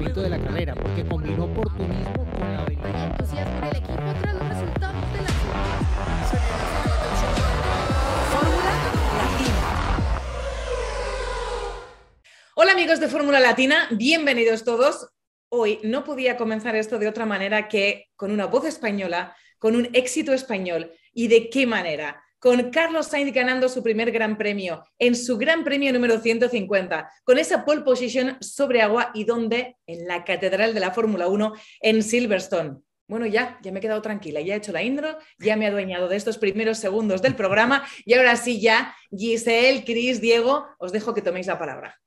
momento de la carrera, porque combinó oportunismo con la habilidad. Hay entusiasmo en el equipo tras los resultados de la Fórmula Latina. Hola amigos de Fórmula Latina, bienvenidos todos. Hoy no podía comenzar esto de otra manera que con una voz española, con un éxito español. ¿Y de qué manera? Con Carlos Sainz ganando su primer Gran Premio, en su Gran Premio número 150, con esa pole position sobre agua y donde, en la Catedral de la Fórmula 1, en Silverstone. Bueno, ya me he quedado tranquila, ya he hecho la intro, ya me he adueñado de estos primeros segundos del programa y ahora sí ya, Giselle, Chris, Diego, os dejo que toméis la palabra.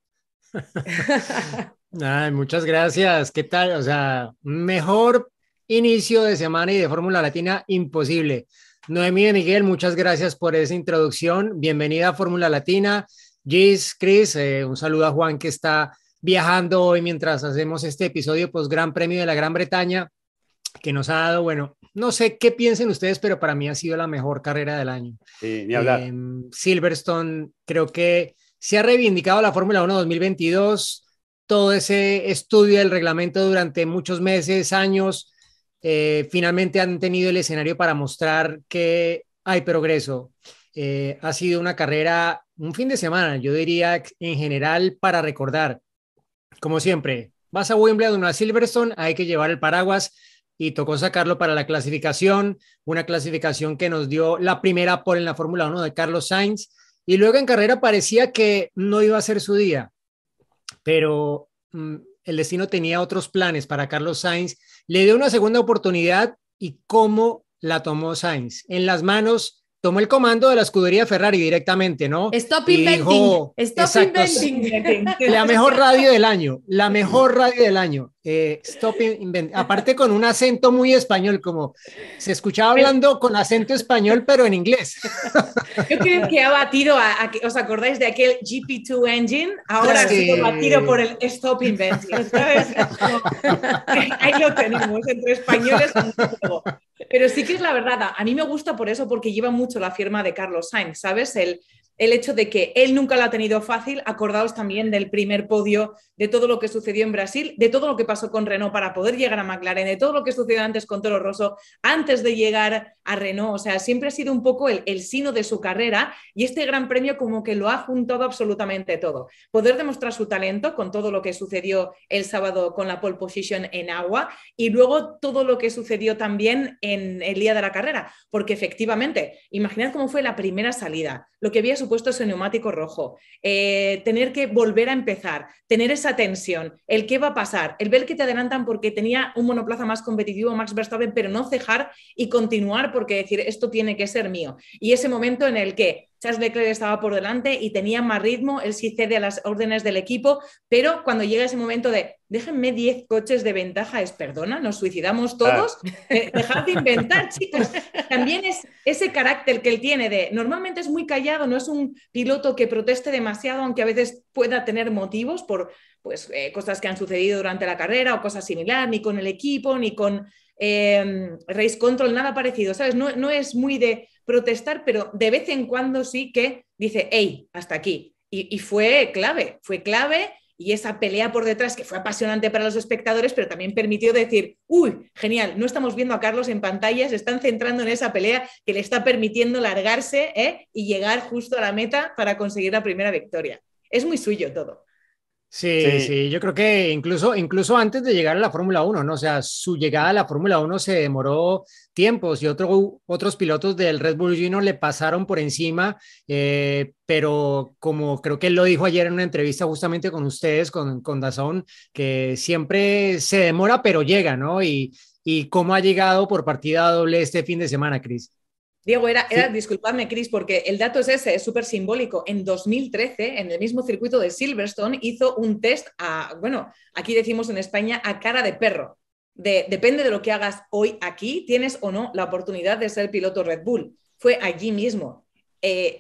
Ay, muchas gracias. ¿Qué tal? O sea, mejor inicio de semana y de Fórmula Latina imposible. Noemí de Miguel, muchas gracias por esa introducción. Bienvenida a Fórmula Latina. Gis, Chris, un saludo a Juan que está viajando hoy mientras hacemos este episodio post Gran Premio de la Gran Bretaña, que nos ha dado, bueno, no sé qué piensen ustedes, pero para mí ha sido la mejor carrera del año. Sí, ni hablar. Silverstone, creo que se ha reivindicado la Fórmula 1 2022, todo ese estudio del reglamento durante muchos meses, años, finalmente han tenido el escenario para mostrar que hay progreso. Ha sido una carrera, un fin de semana, yo diría en general para recordar. Como siempre, vas a Wimbledon o a Silverstone, hay que llevar el paraguas y tocó sacarlo para la clasificación, una clasificación que nos dio la primera pole en la Fórmula 1 de Carlos Sainz, y luego en carrera parecía que no iba a ser su día, pero el destino tenía otros planes para Carlos Sainz, le dio una segunda oportunidad y cómo la tomó Sainz. En las manos, tomó el comando de la escudería Ferrari directamente, ¿no? Stop Y inventing, dijo, stop exacto, inventing. la mejor radio del año, la mejor radio del año. Stop invent. Aparte con un acento muy español, como se escuchaba hablando con acento español, pero en inglés. Yo creo que ha batido ¿os acordáis de aquel GP2 engine? Ahora ha Sí. sido batido por el Stop Inventing, ¿sabes? Ahí lo tenemos, entre españoles. Pero sí que es la verdad, a mí me gusta por eso, porque lleva mucho la firma de Carlos Sainz, ¿sabes? El hecho de que él nunca lo ha tenido fácil, acordaos también del primer podio, de todo lo que sucedió en Brasil, de todo lo que pasó con Renault para poder llegar a McLaren, de todo lo que sucedió antes con Toro Rosso, antes de llegar a Renault, o sea, siempre ha sido un poco el sino de su carrera y este Gran Premio como que lo ha juntado absolutamente todo. Poder demostrar su talento con todo lo que sucedió el sábado con la pole position en agua y luego todo lo que sucedió también en el día de la carrera, porque efectivamente, imaginad cómo fue la primera salida, lo que había supuesto ese neumático rojo, tener que volver a empezar, tener esa tensión, el qué va a pasar, el ver que te adelantan porque tenía un monoplaza más competitivo, Max Verstappen, pero no cejar y continuar porque decir esto tiene que ser mío. Y ese momento en el que Charles Leclerc estaba por delante y tenía más ritmo, él sí cede a las órdenes del equipo, pero cuando llega ese momento de déjenme 10 coches de ventaja, es perdona, nos suicidamos todos, dejad de inventar, chicos. También es ese carácter que él tiene de, normalmente es muy callado, no es un piloto que proteste demasiado, aunque a veces pueda tener motivos por pues, cosas que han sucedido durante la carrera o cosas similares, ni con el equipo, ni con race control, nada parecido, ¿sabes? No es muy de protestar, pero de vez en cuando sí que dice, hey, hasta aquí. Y fue clave y esa pelea por detrás que fue apasionante para los espectadores, pero también permitió decir, uy, genial, no estamos viendo a Carlos en pantalla, se están centrando en esa pelea que le está permitiendo largarse y llegar justo a la meta para conseguir la primera victoria. Es muy suyo todo. Sí, yo creo que incluso antes de llegar a la Fórmula 1, ¿no? O sea, su llegada a la Fórmula 1 se demoró tiempos y otros pilotos del Red Bull Junior le pasaron por encima, pero como creo que él lo dijo ayer en una entrevista justamente con ustedes, con DAZN, que siempre se demora, pero llega, ¿no? Y cómo ha llegado por partida doble este fin de semana, Chris. Diego, disculpadme, Chris, porque el dato es ese, es súper simbólico. En 2013, en el mismo circuito de Silverstone, hizo un test aquí decimos en España, a cara de perro. Depende de lo que hagas hoy aquí, tienes o no la oportunidad de ser piloto Red Bull. Fue allí mismo.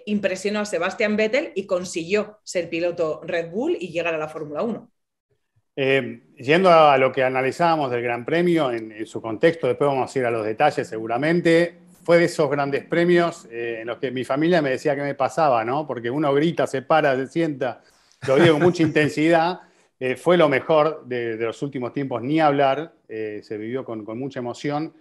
Impresionó a Sebastian Vettel y consiguió ser piloto Red Bull y llegar a la Fórmula 1. Yendo a lo que analizábamos del Gran Premio en su contexto, después vamos a ir a los detalles seguramente. Fue de esos grandes premios en los que mi familia me decía qué me pasaba, ¿no? Porque uno grita, se para, se sienta, lo digo con mucha intensidad, Fue lo mejor de los últimos tiempos, ni hablar, se vivió con mucha emoción.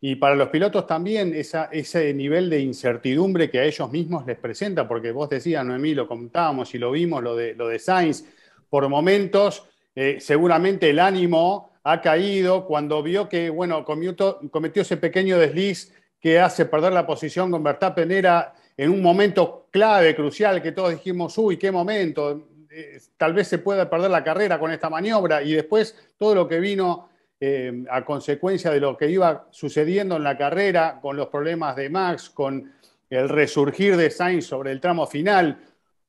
Y para los pilotos también ese nivel de incertidumbre que a ellos mismos les presenta, porque vos decías, Noemí, lo contábamos y lo vimos, lo de Sainz, por momentos seguramente el ánimo ha caído cuando vio que, bueno, cometió ese pequeño desliz que hace perder la posición con Verstappen. Era en un momento clave, crucial, que todos dijimos, uy, qué momento, tal vez se pueda perder la carrera con esta maniobra, y después todo lo que vino a consecuencia de lo que iba sucediendo en la carrera, con los problemas de Max, con el resurgir de Sainz sobre el tramo final,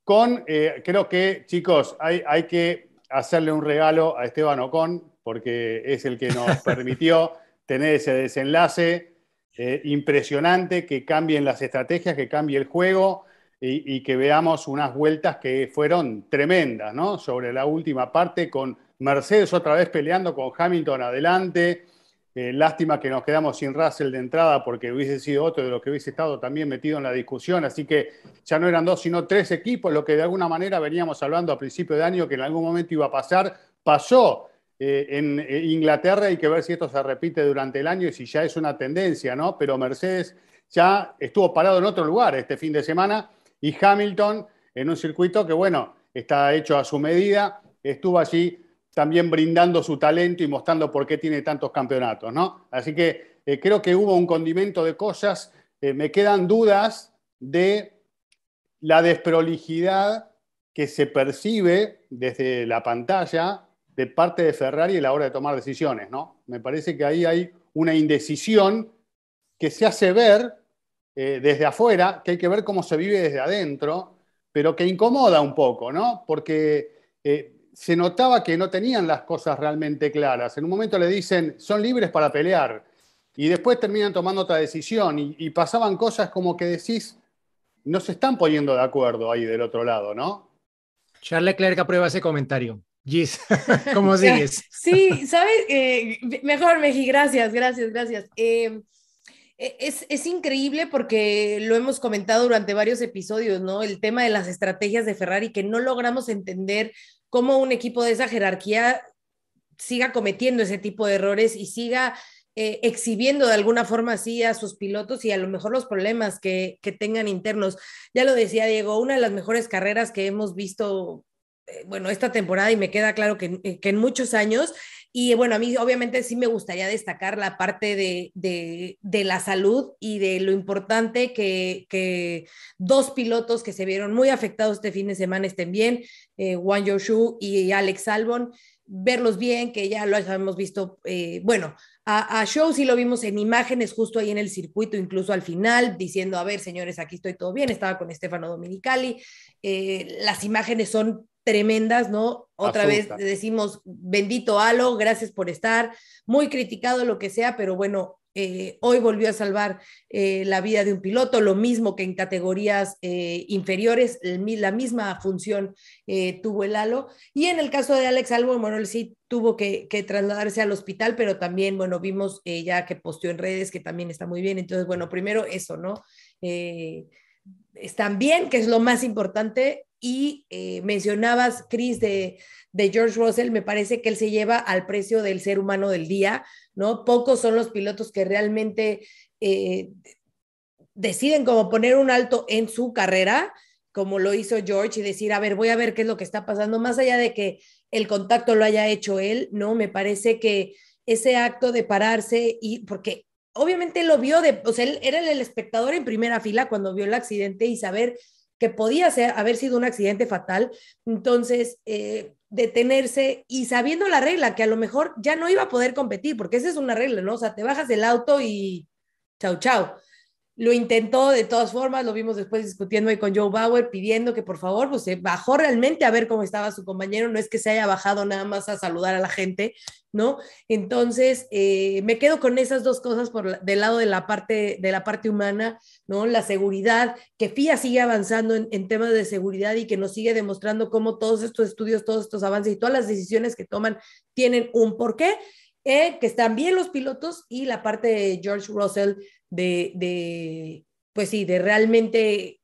creo que, chicos, hay que hacerle un regalo a Esteban Ocon, porque es el que nos permitió tener ese desenlace impresionante, que cambien las estrategias, que cambie el juego y que veamos unas vueltas que fueron tremendas, ¿no? Sobre la última parte, con Mercedes otra vez peleando con Hamilton adelante. Lástima que nos quedamos sin Russell de entrada, porque hubiese sido otro de los que hubiese estado también metido en la discusión. Así que ya no eran 2, sino 3 equipos, lo que de alguna manera veníamos hablando a principio de año que en algún momento iba a pasar. Pasó en Inglaterra, hay que ver si esto se repite durante el año y si ya es una tendencia, ¿no? Pero Mercedes ya estuvo parado en otro lugar este fin de semana, y Hamilton en un circuito que, bueno, está hecho a su medida, estuvo allí también brindando su talento y mostrando por qué tiene tantos campeonatos, ¿no? Así que creo que hubo un condimento de cosas. Me quedan dudas de la desprolijidad que se percibe desde la pantalla de parte de Ferrari a la hora de tomar decisiones, ¿no? Me parece que ahí hay una indecisión que se hace ver desde afuera, que hay que ver cómo se vive desde adentro, pero que incomoda un poco, ¿no? Porque se notaba que no tenían las cosas realmente claras. En un momento le dicen, son libres para pelear, y después terminan tomando otra decisión, y pasaban cosas como que decís, no se están poniendo de acuerdo ahí del otro lado, ¿no? Charles Leclerc aprueba ese comentario. Gis, ¿cómo sigues? Sí, ¿sabes? Mejor, Meji, gracias, gracias, gracias. Es increíble porque lo hemos comentado durante varios episodios, ¿no? El tema de las estrategias de Ferrari, que no logramos entender cómo un equipo de esa jerarquía siga cometiendo ese tipo de errores y siga exhibiendo de alguna forma así a sus pilotos y a lo mejor los problemas que tengan internos. Ya lo decía Diego, una de las mejores carreras que hemos visto, bueno, esta temporada, y me queda claro que en muchos años. Y bueno, a mí obviamente sí me gustaría destacar la parte de la salud y de lo importante que 2 pilotos que se vieron muy afectados este fin de semana estén bien, Wang Yoshu y Alex Albon, verlos bien, que ya lo hemos visto, bueno, a Show sí lo vimos en imágenes justo ahí en el circuito, incluso al final, diciendo, a ver, señores, aquí estoy todo bien, estaba con Stefano Domenicali, las imágenes son tremendas, ¿no? Otra Asusta. vez decimos, bendito Halo, gracias por estar, muy criticado lo que sea, pero bueno, hoy volvió a salvar la vida de un piloto, lo mismo que en categorías inferiores, la misma función tuvo el Halo. Y en el caso de Alex Albon, bueno, él sí tuvo que trasladarse al hospital, pero también, bueno, vimos ya que posteó en redes que también está muy bien. Entonces, bueno, primero eso, ¿no? Están bien, que es lo más importante. Y mencionabas, Chris, de George Russell, me parece que él se lleva al precio del ser humano del día, ¿no? Pocos son los pilotos que realmente deciden como poner un alto en su carrera, como lo hizo George, y decir, a ver, voy a ver qué es lo que está pasando, más allá de que el contacto lo haya hecho él, ¿no? Me parece que ese acto de pararse, y porque obviamente lo vio, o sea, él era el espectador en primera fila cuando vio el accidente y saber que podía haber sido un accidente fatal. Entonces, detenerse y sabiendo la regla, que a lo mejor ya no iba a poder competir, porque esa es una regla, ¿no? O sea, te bajas del auto y chau, chau. Lo intentó de todas formas, lo vimos después discutiendo ahí con Joe Bauer, pidiendo que por favor, pues se bajó realmente a ver cómo estaba su compañero, no es que se haya bajado nada más a saludar a la gente, ¿no? Entonces, me quedo con esas dos cosas del lado de la parte humana, ¿no? La seguridad, que FIA sigue avanzando en temas de seguridad y que nos sigue demostrando cómo todos estos estudios, todos estos avances y todas las decisiones que toman tienen un porqué, que están bien los pilotos, y la parte de George Russell pues sí, de realmente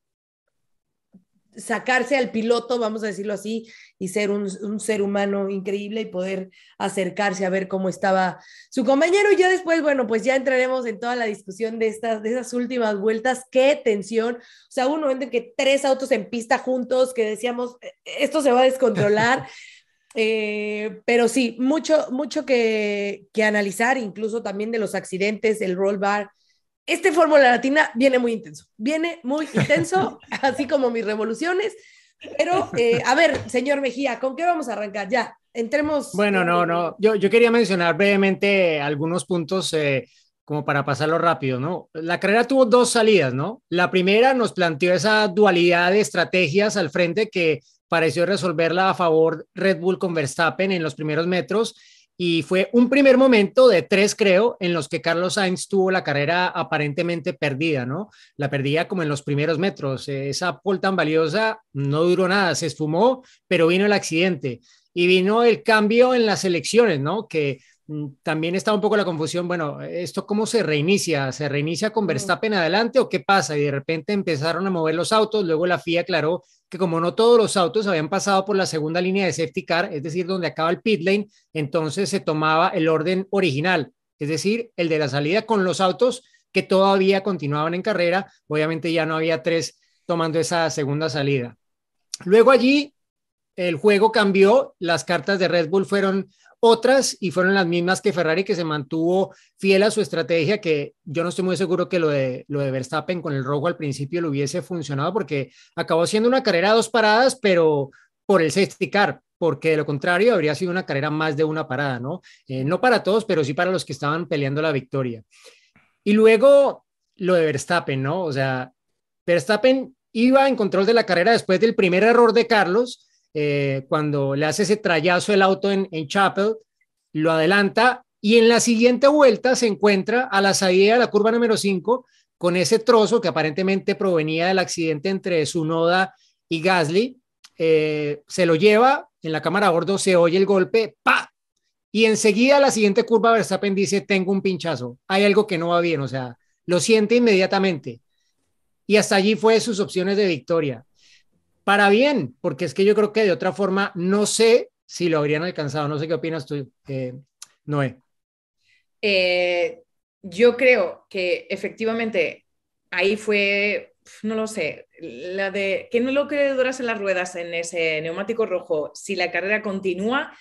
sacarse al piloto, vamos a decirlo así, y ser un ser humano increíble y poder acercarse a ver cómo estaba su compañero. Y ya después, bueno, pues ya entraremos en toda la discusión de esas últimas vueltas. Qué tensión. O sea, hubo un momento en que 3 autos en pista juntos, que decíamos, esto se va a descontrolar. Pero sí, mucho que analizar, incluso también de los accidentes, el roll bar. Fórmula Latina viene muy intenso, así como mis revoluciones. Pero, a ver, señor Mejía, ¿con qué vamos a arrancar? Ya, entremos. Bueno, no. Yo quería mencionar brevemente algunos puntos como para pasarlo rápido, ¿no? La carrera tuvo 2 salidas, ¿no? La primera nos planteó esa dualidad de estrategias al frente que pareció resolverla a favor Red Bull con Verstappen en los primeros metros. Y fue un primer momento de 3, creo, en los que Carlos Sainz tuvo la carrera aparentemente perdida, ¿no? La perdía como en los primeros metros. Esa pole tan valiosa no duró nada, se esfumó, pero vino el accidente. Y vino el cambio en las elecciones, ¿no? Que también está un poco la confusión. Bueno, ¿esto cómo se reinicia? ¿Se reinicia con Verstappen adelante o qué pasa? Y de repente empezaron a mover los autos. Luego la FIA aclaró que como no todos los autos habían pasado por la segunda línea de safety car, es decir, donde acaba el pit lane, entonces se tomaba el orden original, es decir, el de la salida con los autos que todavía continuaban en carrera. Obviamente ya no había 3 tomando esa segunda salida. Luego allí el juego cambió, las cartas de Red Bull fueron otras y fueron las mismas que Ferrari, que se mantuvo fiel a su estrategia, que yo no estoy muy seguro que lo de Verstappen con el rojo al principio lo hubiese funcionado, porque acabó siendo una carrera a 2 paradas, pero por el safety car, porque de lo contrario habría sido una carrera más de una parada, ¿no? No para todos, pero sí para los que estaban peleando la victoria. Y luego lo de Verstappen, ¿no? O sea, Verstappen iba en control de la carrera después del primer error de Carlos, cuando le hace ese trayazo el auto en Chapel, lo adelanta y en la siguiente vuelta se encuentra a la salida de la curva número 5 con ese trozo que aparentemente provenía del accidente entre Tsunoda y Gasly. Se lo lleva, en la cámara a bordo se oye el golpe, ¡pa! Y enseguida la siguiente curva Verstappen dice, tengo un pinchazo, hay algo que no va bien, o sea, lo siente inmediatamente. Y hasta allí fue sus opciones de victoria. Para bien, porque es que yo creo que de otra forma no sé si lo habrían alcanzado. No sé qué opinas tú, Noé. Yo creo que efectivamente ahí fue, no lo sé, la de que no lo que duras en las ruedas en ese neumático rojo, si la carrera continúa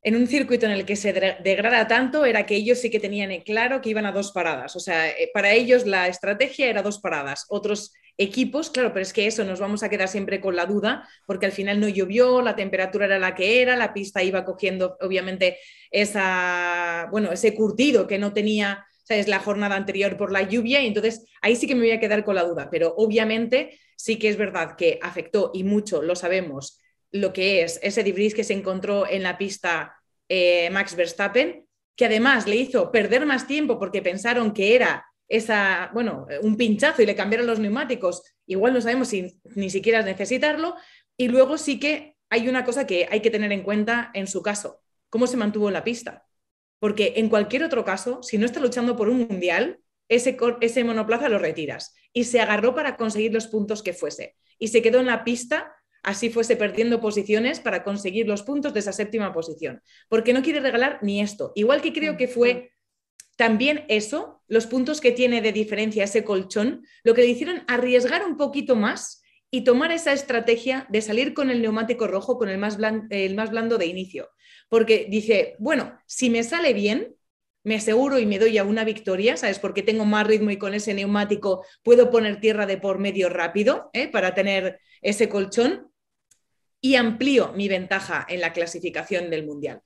en un circuito en el que se degrada tanto, era que ellos sí que tenían claro que iban a 2 paradas. O sea, para ellos la estrategia era 2 paradas. Otros equipos, claro, pero es que eso nos vamos a quedar siempre con la duda, porque al final no llovió, la temperatura era la que era, la pista iba cogiendo obviamente ese curtido que no tenía, ¿sabes?, la jornada anterior por la lluvia, y entonces ahí sí que me voy a quedar con la duda, pero obviamente sí que es verdad que afectó, y mucho lo sabemos, lo que es ese debris que se encontró en la pista Max Verstappen, que además le hizo perder más tiempo porque pensaron que era un pinchazo y le cambiaron los neumáticos. Igual no sabemos si ni siquiera necesitarlo. Y luego sí que hay una cosa que hay que tener en cuenta en su caso, cómo se mantuvo en la pista. Porque en cualquier otro caso, si no está luchando por un mundial, ese monoplaza lo retiras. Y se agarró para conseguir los puntos que fuese. Y se quedó en la pista, así fuese perdiendo posiciones, para conseguir los puntos de esa 7ª posición. Porque no quiere regalar ni esto. Igual que creo que fue también eso, los puntos que tiene de diferencia ese colchón, lo que le hicieron arriesgar un poquito más y tomar esa estrategia de salir con el neumático rojo, con el más blando de inicio. Porque dice, bueno, si me sale bien, me aseguro y me doy a una victoria, ¿sabes? Porque tengo más ritmo y con ese neumático puedo poner tierra de por medio rápido, para tener ese colchón, y amplío mi ventaja en la clasificación del Mundial.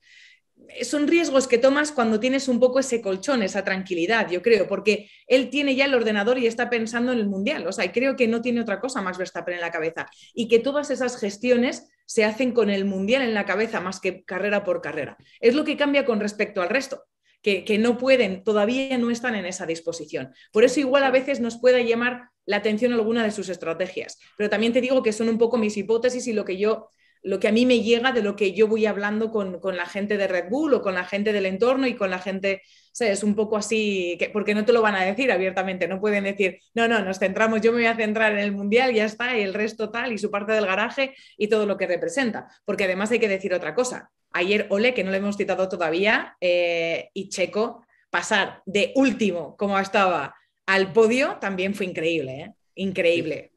Son riesgos que tomas cuando tienes un poco ese colchón, esa tranquilidad, yo creo, porque él tiene ya el ordenador y está pensando en el Mundial. O sea, creo que no tiene otra cosa Max Verstappen en la cabeza, y que todas esas gestiones se hacen con el Mundial en la cabeza más que carrera por carrera. Es lo que cambia con respecto al resto, que no pueden, todavía no están en esa disposición. Por eso igual a veces nos pueda llamar la atención alguna de sus estrategias. Pero también te digo que son un poco mis hipótesis y lo que yo lo que a mí me llega de lo que yo voy hablando con la gente de Red Bull o con la gente del entorno y con la gente, ¿sabes? Un poco así, porque no te lo van a decir abiertamente, no pueden decir, no, nos centramos, yo me voy a centrar en el Mundial, ya está, y el resto tal, y su parte del garaje y todo lo que representa. Porque además hay que decir otra cosa. Ayer Ole, que no lo hemos citado todavía, y Checo, pasar de último como estaba al podio también fue increíble, ¿eh? Increíble.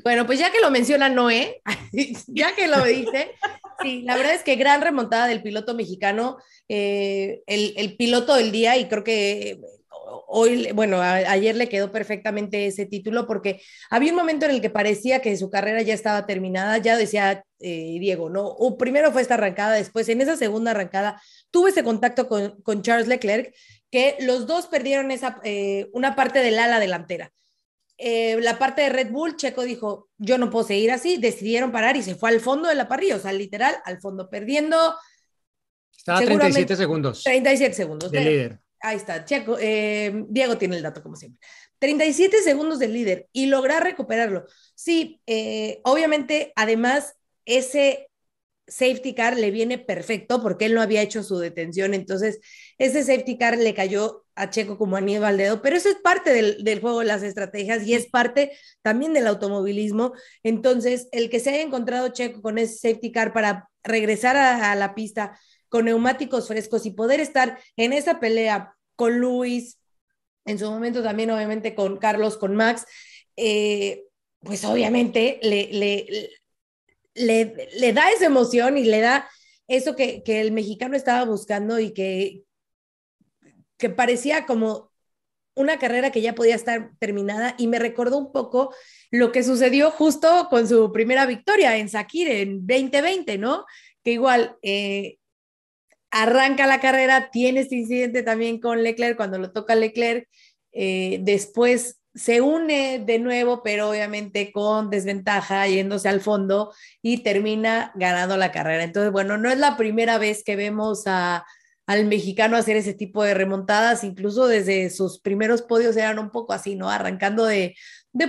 Bueno, pues ya que lo menciona Noé, ya que lo dice, sí, la verdad es que gran remontada del piloto mexicano, el piloto del día, y creo que hoy, bueno, ayer le quedó perfectamente ese título, porque había un momento en el que parecía que su carrera ya estaba terminada, ya decía Diego, ¿no? Primero fue esta arrancada, después en esa segunda arrancada tuve ese contacto con Charles Leclerc, que los dos perdieron una parte del ala delantera. La parte de Red Bull, Checo dijo, yo no puedo seguir así, decidieron parar y se fue al fondo de la parrilla, o sea, literal, al fondo, perdiendo. Estaba a 37 segundos. 37 segundos. De líder. Ahí está, Checo. Diego tiene el dato, como siempre. 37 segundos del líder y lograr recuperarlo. Sí, obviamente, además, ese safety car le viene perfecto porque él no había hecho su detención, entonces ese safety car le cayó a Checo como anillo al dedo, pero eso es parte del juego de las estrategias y es parte también del automovilismo. Entonces el que se haya encontrado Checo con ese safety car para regresar a la pista con neumáticos frescos y poder estar en esa pelea con Luis, en su momento también obviamente con Carlos, con Max, pues obviamente le da esa emoción y le da eso que el mexicano estaba buscando y que parecía como una carrera que ya podía estar terminada, y me recordó un poco lo que sucedió justo con su primera victoria en Sakir en 2020, ¿no? Que igual arranca la carrera, tiene este incidente también con Leclerc, cuando lo toca Leclerc, después se une de nuevo, pero obviamente con desventaja, yéndose al fondo, y termina ganando la carrera. Entonces, bueno, no es la primera vez que vemos al mexicano hacer ese tipo de remontadas, incluso desde sus primeros podios eran un poco así, ¿no? Arrancando de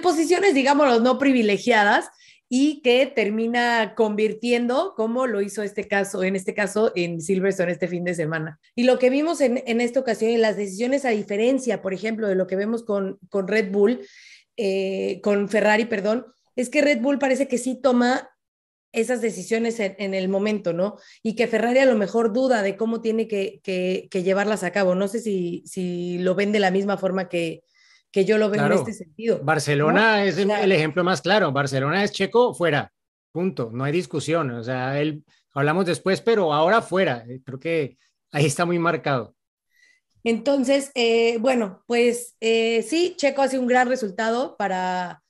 posiciones, digámoslo, no privilegiadas, y que termina convirtiendo, como lo hizo en este caso en Silverstone este fin de semana. Y lo que vimos en esta ocasión, en las decisiones, a diferencia, por ejemplo, de lo que vemos con Red Bull, con Ferrari, perdón, es que Red Bull parece que sí toma esas decisiones en el momento, ¿no? Y que Ferrari a lo mejor duda de cómo tiene que llevarlas a cabo. No sé si lo ven de la misma forma que yo lo veo, claro, en este sentido. Barcelona, ¿no? Es el ejemplo más claro. Barcelona es Checo fuera, punto, no hay discusión. O sea, hablamos después, pero ahora fuera. Creo que ahí está muy marcado. Entonces, bueno, pues sí, Checo hace un gran resultado para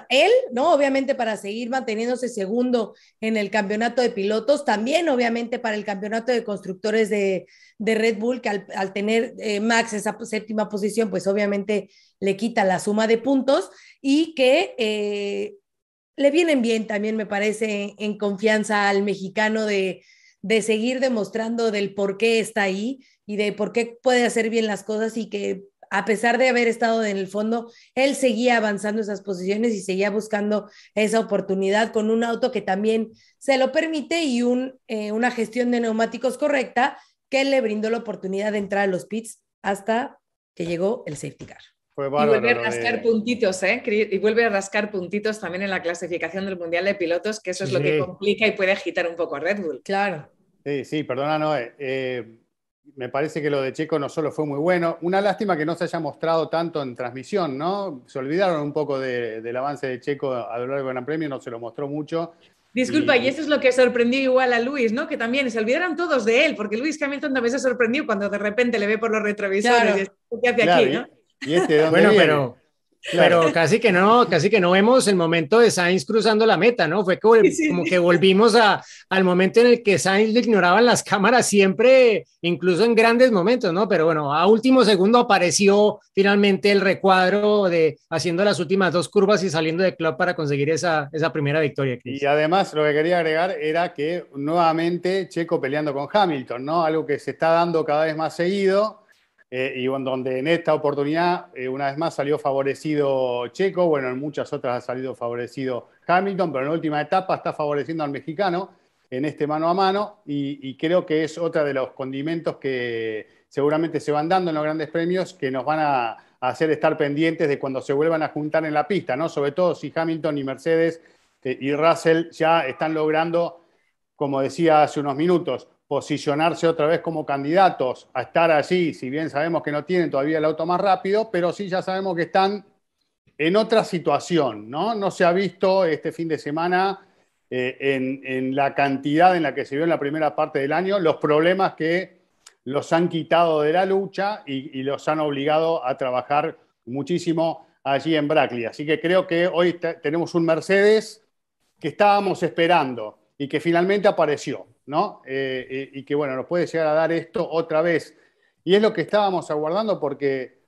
él, ¿no? Obviamente para seguir manteniéndose segundo en el campeonato de pilotos, también obviamente para el campeonato de constructores de Red Bull, que al tener Max esa séptima posición, pues obviamente le quita la suma de puntos, y que le vienen bien también, me parece, en confianza al mexicano de seguir demostrando del por qué está ahí y de por qué puede hacer bien las cosas, y que a pesar de haber estado en el fondo, él seguía avanzando esas posiciones y seguía buscando esa oportunidad con un auto que también se lo permite, y una gestión de neumáticos correcta que le brindó la oportunidad de entrar a los pits hasta que llegó el safety car. Y vuelve a rascar puntitos, ¿eh? Y vuelve a rascar puntitos también en la clasificación del Mundial de Pilotos, que eso es lo que complica y puede agitar un poco a Red Bull. Claro. Sí, perdona, Noé. Me parece que lo de Checo no solo fue muy bueno, una lástima que no se haya mostrado tanto en transmisión, ¿no? Se olvidaron un poco del avance de Checo a lo largo del Gran Premio, no se lo mostró mucho. Disculpa, y eso es lo que sorprendió igual a Luis, ¿no? Que también se olvidaron todos de él, porque Lewis Hamilton también se sorprendió cuando de repente le ve por los retrovisores, claro, y ¿qué hace aquí, no? ¿Y este de dónde bueno, viene? Pero casi que no vemos el momento de Sainz cruzando la meta, ¿no? Fue como que volvimos al momento en el que Sainz le ignoraban las cámaras siempre, incluso en grandes momentos, ¿no? Pero bueno, a último segundo apareció finalmente el recuadro haciendo las últimas dos curvas y saliendo de club para conseguir esa primera victoria, Chris. Y además lo que quería agregar era que nuevamente Checo peleando con Hamilton, ¿no? Algo que se está dando cada vez más seguido. y donde en esta oportunidad, una vez más, salió favorecido Checo. Bueno, en muchas otras ha salido favorecido Hamilton, pero en la última etapa está favoreciendo al mexicano en este mano a mano, y creo que es otra de los condimentos que seguramente se van dando en los grandes premios, que nos van a hacer estar pendientes de cuando se vuelvan a juntar en la pista, ¿no? Sobre todo si Hamilton y Mercedes y Russell ya están logrando, como decía hace unos minutos, posicionarse otra vez como candidatos a estar allí, si bien sabemos que no tienen todavía el auto más rápido, pero sí ya sabemos que están en otra situación, ¿no? No se ha visto este fin de semana en la cantidad en la que se vio en la primera parte del año los problemas que los han quitado de la lucha y los han obligado a trabajar muchísimo allí en Brackley. Así que creo que hoy tenemos un Mercedes que estábamos esperando y que finalmente apareció, ¿no? Y que, bueno, nos puede llegar a dar esto otra vez. Y es lo que estábamos aguardando, porque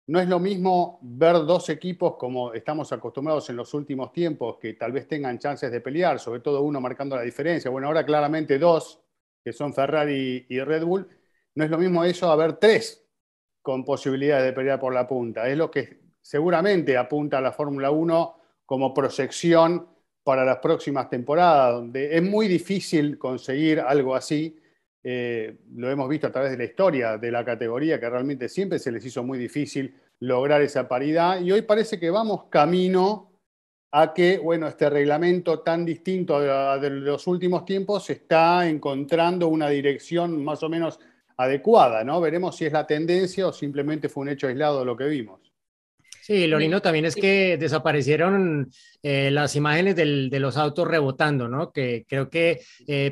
no es lo mismo ver dos equipos como estamos acostumbrados en los últimos tiempos, que tal vez tengan chances de pelear, sobre todo uno marcando la diferencia. Bueno, ahora claramente dos, que son Ferrari y Red Bull. No es lo mismo eso a ver tres con posibilidades de pelear por la punta. Es lo que seguramente apunta a la Fórmula 1 como proyección para las próximas temporadas, donde es muy difícil conseguir algo así. Lo hemos visto a través de la historia de la categoría, que realmente siempre se les hizo muy difícil lograr esa paridad, y hoy parece que vamos camino a que, bueno, este reglamento tan distinto de los últimos tiempos está encontrando una dirección más o menos adecuada, ¿no? Veremos si es la tendencia o simplemente fue un hecho aislado de lo que vimos. Sí, lo lindo también es que desaparecieron las imágenes de los autos rebotando, ¿no? Que creo que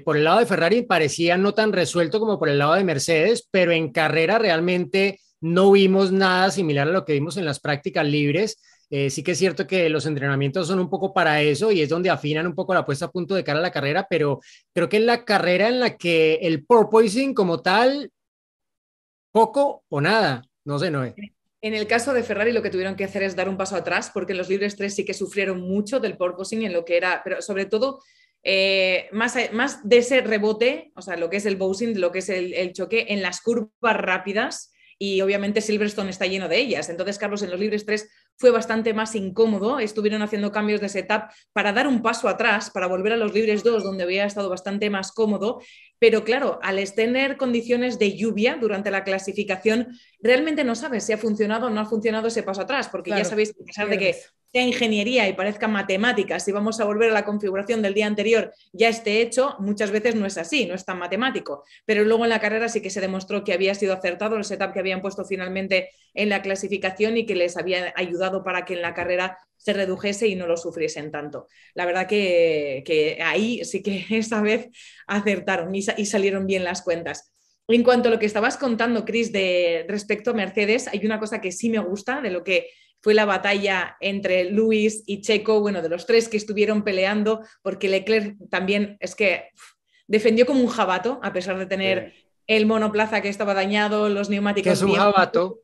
por el lado de Ferrari parecía no tan resuelto como por el lado de Mercedes, pero en carrera realmente no vimos nada similar a lo que vimos en las prácticas libres. Sí que es cierto que los entrenamientos son un poco para eso y es donde afinan un poco la puesta a punto de cara a la carrera, pero creo que es la carrera en la que el porpoising como tal, poco o nada, no sé, Noé. En el caso de Ferrari, lo que tuvieron que hacer es dar un paso atrás, porque en los libres 3 sí que sufrieron mucho del porpoising en lo que era, pero sobre todo más de ese rebote, o sea, lo que es el bouncing, lo que es el choque en las curvas rápidas, y obviamente Silverstone está lleno de ellas. Entonces, Carlos, en los libres 3 fue bastante más incómodo, estuvieron haciendo cambios de setup para dar un paso atrás, para volver a los libres 2, donde había estado bastante más cómodo, pero claro, al tener condiciones de lluvia durante la clasificación, realmente no sabes si ha funcionado o no ha funcionado ese paso atrás, porque claro, ya sabéis, a pesar de que sea ingeniería y parezca matemáticas, si vamos a volver a la configuración del día anterior ya esté hecho, muchas veces no es así, no es tan matemático, pero luego en la carrera sí que se demostró que había sido acertado el setup que habían puesto finalmente en la clasificación y que les había ayudado para que en la carrera se redujese y no lo sufriesen tanto. La verdad que ahí sí que esta vez acertaron y salieron bien las cuentas. En cuanto a lo que estabas contando, Chris, de respecto a Mercedes, hay una cosa que sí me gusta de lo que fue la batalla entre Lewis y Checo, bueno, de los tres que estuvieron peleando, porque Leclerc también es que defendió como un jabato, a pesar de tener el monoplaza que estaba dañado, los neumáticos. ¿Qué es un jabato?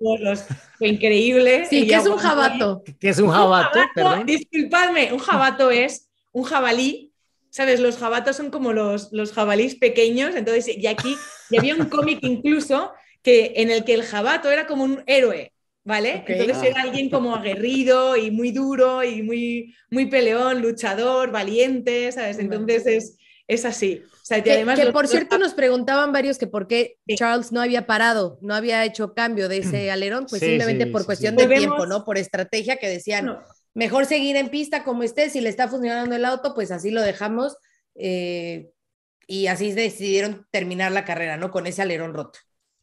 Fue increíble. Sí, ¿qué es un jabato? ¿Qué es un jabato? Perdón. Disculpadme, un jabato es un jabalí. ¿Sabes? Los jabatos son como los jabalís pequeños. Entonces, y aquí y había un cómic incluso en el que el jabato era como un héroe, ¿vale? Okay. Entonces era alguien como aguerrido y muy duro y muy peleón, luchador, valiente, ¿sabes? Entonces es así. O sea, que, además que por cierto nos preguntaban varios que por qué Charles no había parado, no había hecho cambio de ese alerón, pues simplemente por cuestión de tiempo, ¿no? Por estrategia que decían... No. Mejor seguir en pista como esté, si le está funcionando el auto, pues así lo dejamos y así decidieron terminar la carrera, ¿no? Con ese alerón roto.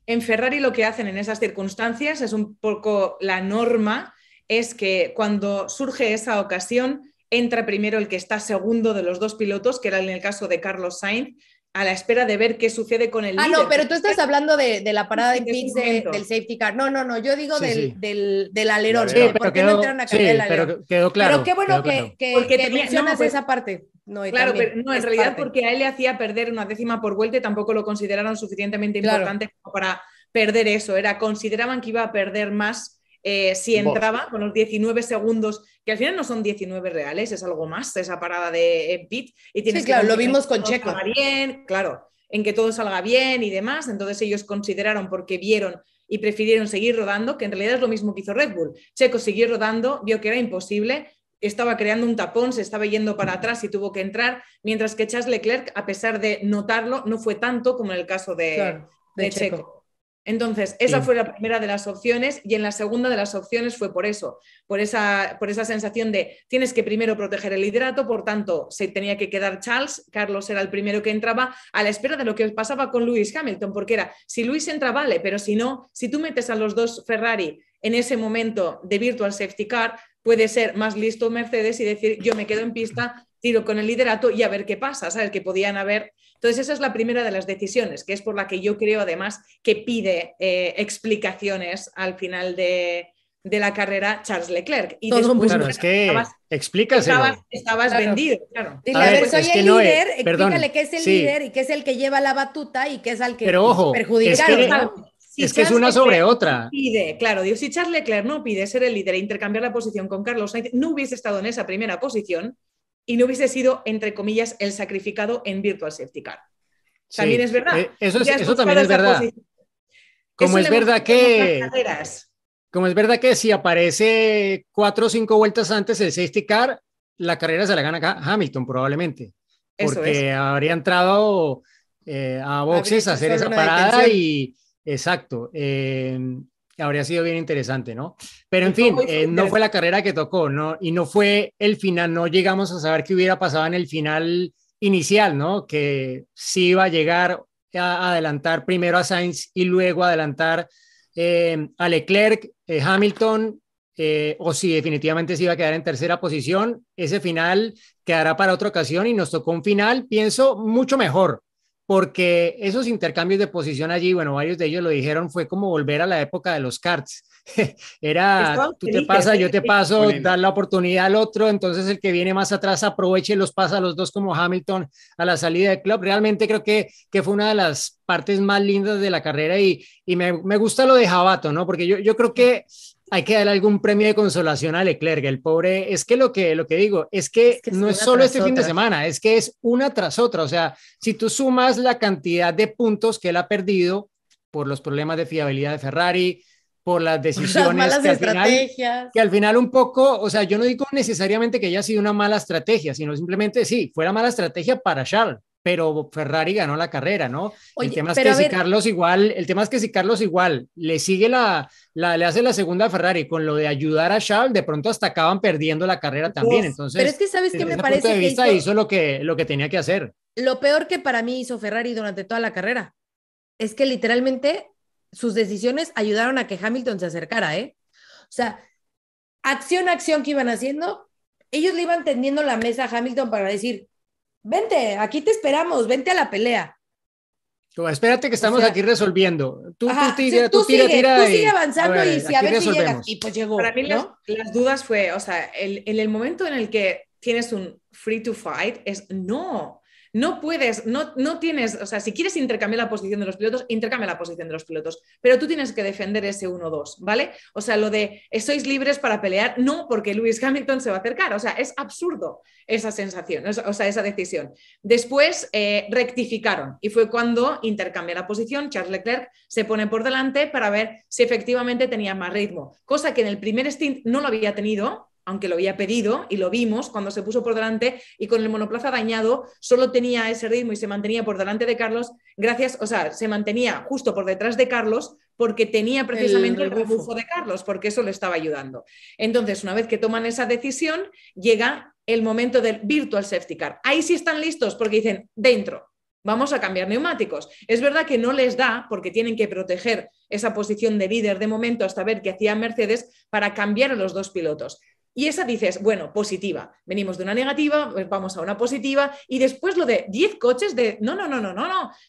En Ferrari lo que hacen en esas circunstancias es un poco la norma, es que cuando surge esa ocasión entra primero el que está segundo de los dos pilotos, que era en el caso de Carlos Sainz, a la espera de ver qué sucede con el líder. No, pero tú estás hablando de la parada de pits del safety car. No, yo digo del alerón. Sí, ¿por qué no entraron a cambiar el alerón? Pero quedó claro. Pero qué bueno que mencionas esa parte. No, claro, pero no, en realidad porque a él le hacía perder una décima por vuelta y tampoco lo consideraron suficientemente importante como para perder eso. Consideraban que iba a perder más si entraba con los 19 segundos, que al final no son 19 reales, es algo más esa parada de pit. Y tienes sí, claro, lo vimos con Checo. Bien, claro, en que todo salga bien y demás. Entonces ellos consideraron, porque vieron y prefirieron seguir rodando, que en realidad es lo mismo que hizo Red Bull. Checo siguió rodando, vio que era imposible, estaba creando un tapón, se estaba yendo para atrás y tuvo que entrar, mientras que Charles Leclerc, a pesar de notarlo, no fue tanto como en el caso de Checo. Entonces, esa fue la primera de las opciones, y en la segunda de las opciones fue por eso, por esa sensación de tienes que primero proteger el liderato, por tanto, se tenía que quedar Charles, Carlos era el primero que entraba, a la espera de lo que pasaba con Lewis Hamilton, porque era, si Lewis entra, vale, pero si no, si tú metes a los dos Ferrari en ese momento de virtual safety car, puede ser más listo Mercedes y decir, yo me quedo en pista, tiro con el liderato y a ver qué pasa, ¿sabes? Que podían haber... Entonces esa es la primera de las decisiones, que es por la que yo creo además que pide explicaciones al final de la carrera Charles Leclerc. Y después, claro, es que explícaselo. Estabas vendido, claro. Dile, a ver, soy el líder, explícale que es el líder y que es el que lleva la batuta y que es al que perjudica. Es que es una sobre otra. Pide, claro, digo, si Charles Leclerc no pide ser el líder e intercambiar la posición con Carlos Sainz, no hubiese estado en esa primera posición y no hubiese sido, entre comillas, el sacrificado en Virtual Safety Car. Sí, también es verdad. Eso también es verdad. Como es verdad que si aparece 4 o 5 vueltas antes el safety car, la carrera se la gana Hamilton probablemente. Porque habría entrado a boxes a hacer esa parada y... Exacto, habría sido bien interesante, ¿no? Pero en fin, no fue la carrera que tocó, ¿no? Y no fue el final, no llegamos a saber qué hubiera pasado en el final inicial, ¿no? Que sí iba a llegar a adelantar primero a Sainz y luego adelantar a Leclerc, Hamilton, o si definitivamente se iba a quedar en tercera posición. Ese final quedará para otra ocasión y nos tocó un final, pienso, mucho mejor. Porque esos intercambios de posición allí, bueno, varios de ellos lo dijeron, fue como volver a la época de los karts. Era, tú te pasas, yo te paso, dar la oportunidad al otro, entonces el que viene más atrás aproveche y los pasa a los dos como Hamilton a la salida del club. Realmente creo que fue una de las partes más lindas de la carrera y me gusta lo de Jabato, ¿no? Porque yo creo que hay que darle algún premio de consolación a Leclerc, el pobre, es que lo que digo, es que no es solo este fin de semana, es que es una tras otra, o sea, si tú sumas la cantidad de puntos que él ha perdido por los problemas de fiabilidad de Ferrari, por las decisiones que al final un poco, o sea, yo no digo necesariamente que haya sido una mala estrategia, sino simplemente sí, fue la mala estrategia para Charles, pero Ferrari ganó la carrera, ¿no? Oye, el tema es que si Carlos igual le sigue le hace la segunda a Ferrari con lo de ayudar a Charles, de pronto hasta acaban perdiendo la carrera también. Entonces, pero es que sabes qué me parece punto de vista que hizo lo que tenía que hacer. Lo peor que para mí hizo Ferrari durante toda la carrera es que literalmente sus decisiones ayudaron a que Hamilton se acercara, ¿eh? O sea, acción que iban haciendo, ellos le iban tendiendo la mesa a Hamilton para decir, vente, aquí te esperamos, vente a la pelea. Espérate que estamos aquí resolviendo. Tú sigue avanzando y si a ver si llegas. Y pues llegó. Para mí las dudas fue, o sea, en el momento en el que tienes un free to fight, no puedes, no tienes, o sea, si quieres intercambiar la posición de los pilotos, intercambia la posición de los pilotos, pero tú tienes que defender ese 1-2, ¿vale? O sea, lo de sois libres para pelear, no porque Lewis Hamilton se va a acercar, o sea, es absurdo esa sensación, o sea, esa decisión. Después rectificaron y fue cuando intercambia la posición, Charles Leclerc se pone por delante para ver si efectivamente tenía más ritmo, cosa que en el primer stint no lo había tenido, aunque lo había pedido y lo vimos cuando se puso por delante y con el monoplaza dañado solo tenía ese ritmo y se mantenía por delante de Carlos se mantenía justo por detrás de Carlos porque tenía precisamente el rebufo de Carlos, porque eso le estaba ayudando. Entonces, una vez que toman esa decisión, llega el momento del virtual safety car. Ahí sí están listos porque dicen, dentro, vamos a cambiar neumáticos. Es verdad que no les da porque tienen que proteger esa posición de líder de momento hasta ver qué hacía Mercedes para cambiar a los dos pilotos. Y esa dices, bueno, positiva. Venimos de una negativa, pues vamos a una positiva. Y después lo de 10 coches de, no.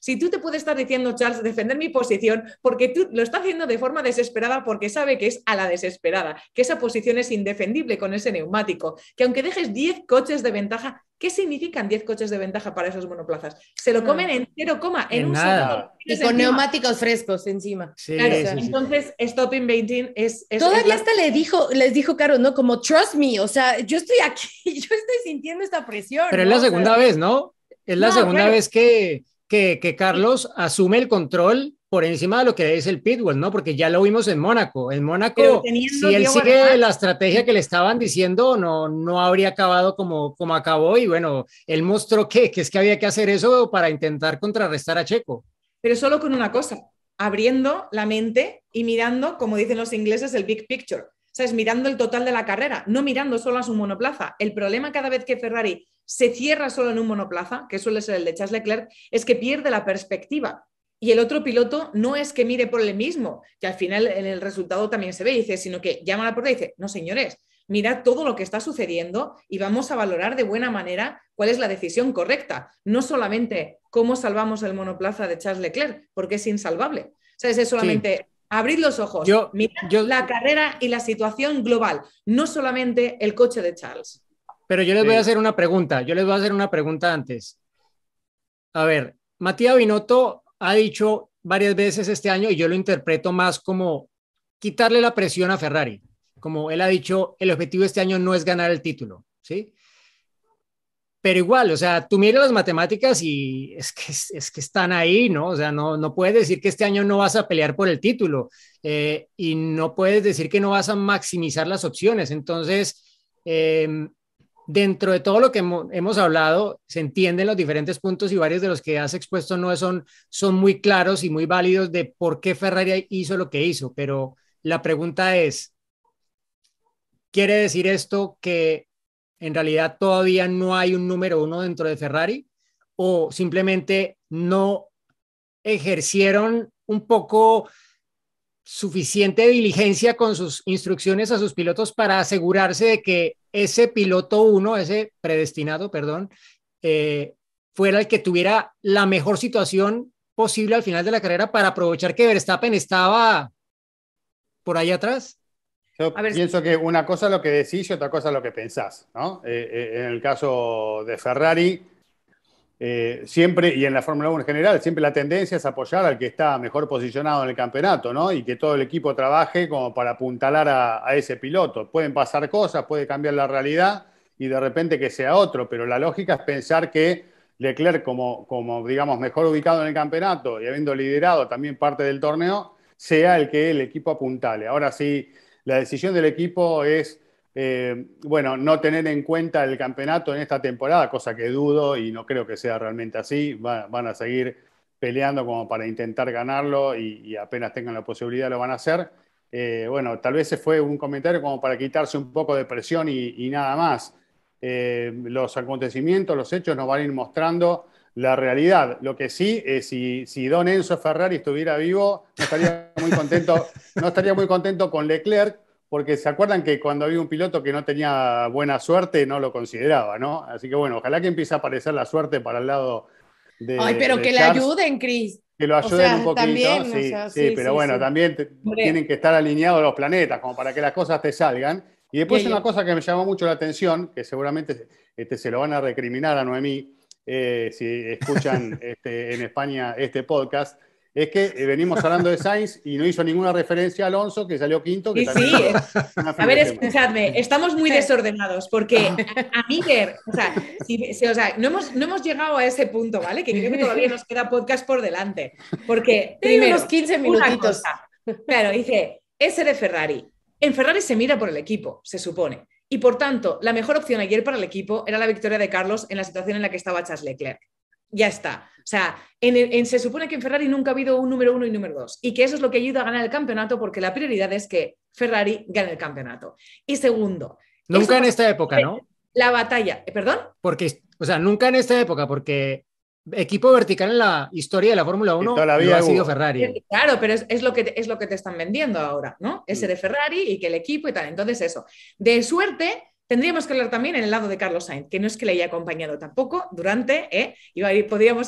Si tú te puedes estar diciendo, Charles, defender mi posición, porque tú lo estás haciendo de forma desesperada porque sabe que es a la desesperada, que esa posición es indefendible con ese neumático, que aunque dejes 10 coches de ventaja, ¿qué significan 10 coches de ventaja para esos monoplazas? Se lo comen en 0, en un segundo. Y con neumáticos frescos encima. Sí, claro, entonces, stop inventing es todavía hasta les dijo Caro, ¿no? Como, trust me, o sea, yo estoy aquí, yo estoy sintiendo esta presión. Pero ¿no? Es la segunda vez, ¿no? Es la segunda vez que Carlos asume el control por encima de lo que es el pitbull, ¿no? Porque ya lo vimos en Mónaco. En Pero Mónaco, teniendo si él Diego sigue además, la estrategia que le estaban diciendo, no habría acabado como acabó. Y bueno, él mostró que es que había que hacer eso para intentar contrarrestar a Checo. pero solo con una cosa, abriendo la mente y mirando, como dicen los ingleses, el big picture. ¿Sabes? Mirando el total de la carrera, no mirando solo a su monoplaza. El problema cada vez que Ferrari se cierra solo en un monoplaza, que suele ser el de Charles Leclerc, es que pierde la perspectiva. Y el otro piloto no es que mire por el mismo, que al final en el resultado también se ve, dice, sino que llama a la puerta y dice, no señores, mirad todo lo que está sucediendo y vamos a valorar de buena manera cuál es la decisión correcta. No solamente cómo salvamos el monoplaza de Charles Leclerc, porque es insalvable. ¿Sabes? Es solamente abrir los ojos, mirad la carrera y la situación global, no solamente el coche de Charles. Pero yo les voy a hacer una pregunta, antes. A ver, Matías Binotto ha dicho varias veces este año, y yo lo interpreto más como quitarle la presión a Ferrari. Como él ha dicho, el objetivo de este año no es ganar el título, ¿sí? Pero igual, o sea, tú miras las matemáticas y es que están ahí, ¿no? O sea, no puedes decir que este año no vas a pelear por el título y no puedes decir que no vas a maximizar las opciones. Entonces, dentro de todo lo que hemos hablado, se entienden los diferentes puntos y varios de los que has expuesto son muy claros y muy válidos de por qué Ferrari hizo lo que hizo. Pero la pregunta es, ¿quiere decir esto que en realidad todavía no hay un número uno dentro de Ferrari o simplemente no ejercieron un poco suficiente diligencia con sus instrucciones a sus pilotos para asegurarse de que ese piloto uno, ese predestinado, perdón, fuera el que tuviera la mejor situación posible al final de la carrera para aprovechar que Verstappen estaba por ahí atrás? Yo pienso que una cosa es lo que decís y otra cosa es lo que pensás, ¿no? En el caso de Ferrari, siempre, y en la Fórmula 1 en general, siempre la tendencia es apoyar al que está mejor posicionado en el campeonato, ¿no? Y que todo el equipo trabaje como para apuntalar a ese piloto. Pueden pasar cosas, puede cambiar la realidad y de repente que sea otro, pero la lógica es pensar que Leclerc, como digamos, mejor ubicado en el campeonato y habiendo liderado también parte del torneo, sea el que el equipo apuntale. Ahora sí. La decisión del equipo es, no tener en cuenta el campeonato en esta temporada, cosa que dudo y no creo que sea realmente así. Van a seguir peleando como para intentar ganarlo y apenas tengan la posibilidad lo van a hacer. Tal vez ese fue un comentario como para quitarse un poco de presión y nada más. Los acontecimientos, los hechos nos van a ir mostrando la realidad. Lo que sí es si Don Enzo Ferrari estuviera vivo, no estaría muy contento con Leclerc, porque se acuerdan que cuando había un piloto que no tenía buena suerte, no lo consideraba, ¿no? Así que bueno, ojalá que empiece a aparecer la suerte para el lado de. Ay, pero de que Charles, le ayuden, Chris. que lo ayuden un poquito. También, sí, sí, pero sí, bueno, sí. también tienen que estar alineados los planetas, como para que las cosas te salgan. Y después una cosa que me llamó mucho la atención, que seguramente se lo van a recriminar a Noemí, si escuchan en España este podcast, es que venimos hablando de Sainz y no hizo ninguna referencia a Alonso, que salió quinto. Que sí. A ver, escuchadme, estamos muy desordenados porque a mí no hemos llegado a ese punto, ¿vale? Que creo que todavía nos queda podcast por delante. Porque primero, unos 15 minutitos. Claro, dice, ese de Ferrari. En Ferrari se mira por el equipo, se supone. Y por tanto, la mejor opción ayer para el equipo era la victoria de Carlos en la situación en la que estaba Charles Leclerc. Ya está. O sea, se supone que en Ferrari nunca ha habido un número 1 y número 2 y que eso es lo que ayuda a ganar el campeonato porque la prioridad es que Ferrari gane el campeonato. Y segundo... Nunca en esta época, ¿no? La batalla... ¿Perdón? Porque, o sea, nunca en esta época porque... Equipo vertical en la historia de la Fórmula 1 no ha sido Ferrari. Claro, pero es lo que te están vendiendo ahora, ¿no? Ese de Ferrari y que el equipo y tal. Entonces eso. De suerte, tendríamos que hablar también en el lado de Carlos Sainz, que no es que le haya acompañado tampoco durante, y podríamos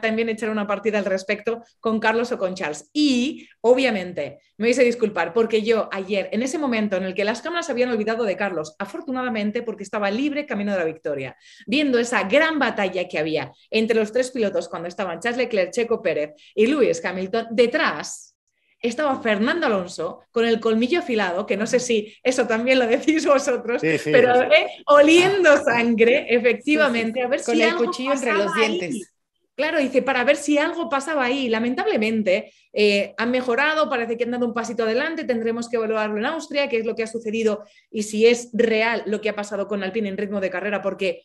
también echar una partida al respecto con Carlos o con Charles. Y, obviamente, me vais a disculpar, porque yo ayer, en ese momento en el que las cámaras habían olvidado de Carlos, afortunadamente, porque estaba libre camino de la victoria, viendo esa gran batalla que había entre los tres pilotos cuando estaban Charles Leclerc, Checo Pérez y Lewis Hamilton, detrás estaba Fernando Alonso con el colmillo afilado, que no sé si eso también lo decís vosotros, pero oliendo sangre, efectivamente, a ver con si el algo cuchillo entre los dientes. Claro, dice, para ver si algo pasaba ahí. Lamentablemente, han mejorado, parece que han dado un pasito adelante, tendremos que evaluarlo en Austria, qué es lo que ha sucedido y si es real lo que ha pasado con Alpine en ritmo de carrera, porque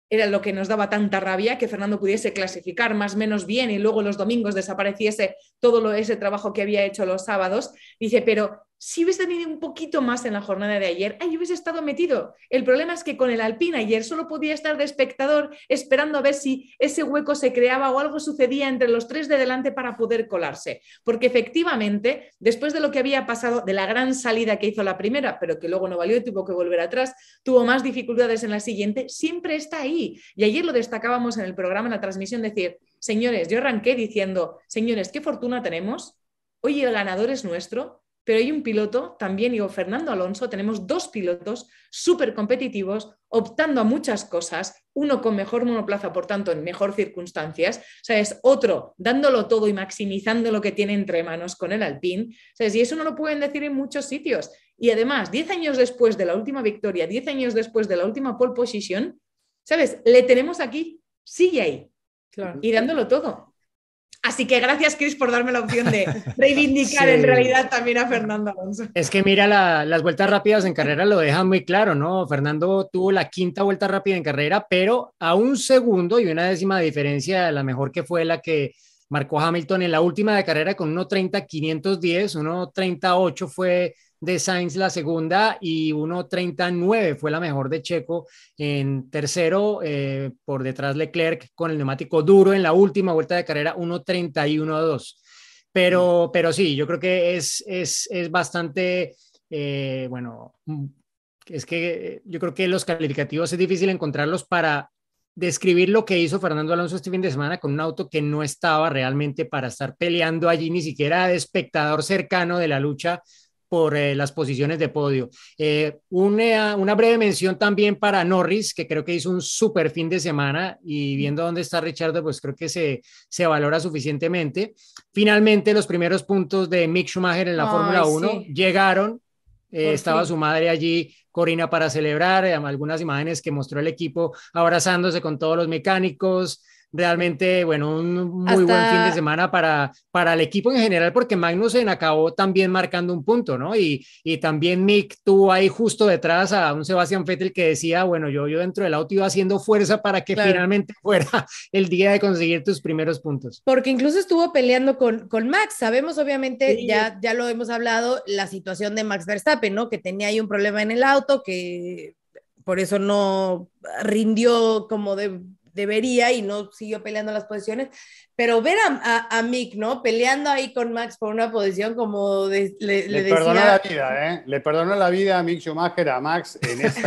era lo que nos daba tanta rabia, que Fernando pudiese clasificar más o menos bien y luego los domingos desapareciese todo ese trabajo que había hecho los sábados. Dice, pero si hubiese tenido un poquito más en la jornada de ayer, ahí hubiese estado metido. El problema es que con el Alpine ayer solo podía estar de espectador esperando a ver si ese hueco se creaba o algo sucedía entre los 3 de delante para poder colarse. Porque efectivamente, después de lo que había pasado, de la gran salida que hizo la primera, pero que luego no valió y tuvo que volver atrás, tuvo más dificultades en la siguiente, siempre está ahí. Y ayer lo destacábamos en el programa, en la transmisión, decir, señores, yo arranqué diciendo, señores, qué fortuna tenemos, hoy el ganador es nuestro. Pero hay un piloto, también digo, Fernando Alonso, tenemos 2 pilotos súper competitivos, optando a muchas cosas, uno con mejor monoplaza, por tanto, en mejor circunstancias, ¿sabes? Otro dándolo todo y maximizando lo que tiene entre manos con el Alpine, ¿sabes? Y eso no lo pueden decir en muchos sitios. Y además, 10 años después de la última victoria, 10 años después de la última pole position, ¿sabes? Le tenemos aquí, sigue ahí, Claro. y dándolo todo. Así que gracias, Chris, por darme la opción de reivindicar Sí. en realidad también a Fernando Alonso. Es que mira, las vueltas rápidas en carrera lo dejan muy claro, ¿no? Fernando tuvo la 5ª vuelta rápida en carrera, pero a 1 segundo y 1/10 de diferencia de la mejor que fue la que marcó Hamilton en la última de carrera con 1:30.510, 1:38 fue de Sainz la segunda y 1:39 fue la mejor de Checo en tercero, por detrás Leclerc con el neumático duro en la última vuelta de carrera, 1:31.2. Pero sí, yo creo que es bastante, bueno, es que yo creo que los calificativos es difícil encontrarlos para describir lo que hizo Fernando Alonso este fin de semana con un auto que no estaba realmente para estar peleando allí, ni siquiera de espectador cercano de la lucha por las posiciones de podio. Una breve mención también para Norris, que creo que hizo un súper fin de semana y viendo dónde está Richardo, pues creo que se valora suficientemente. Finalmente, los primeros puntos de Mick Schumacher en la Fórmula 1 llegaron. Estaba su madre allí, Corina, para celebrar, algunas imágenes que mostró el equipo abrazándose con todos los mecánicos. Realmente, bueno, un muy buen fin de semana para el equipo en general, porque Magnussen acabó también marcando un punto, ¿no? Y también Mick tuvo ahí justo detrás a un Sebastian Vettel que decía, bueno, yo dentro del auto iba haciendo fuerza para que finalmente fuera el día de conseguir tus primeros puntos. Porque incluso estuvo peleando con Max. Sabemos, obviamente, ya lo hemos hablado, la situación de Max Verstappen, ¿no? Que tenía ahí un problema en el auto, que por eso no rindió como debería y no siguió peleando las posiciones, pero ver a Mick, ¿no? Peleando ahí con Max por una posición como le perdonó decía... la vida, ¿eh? Le perdonó la vida a Mick Schumacher a Max en esos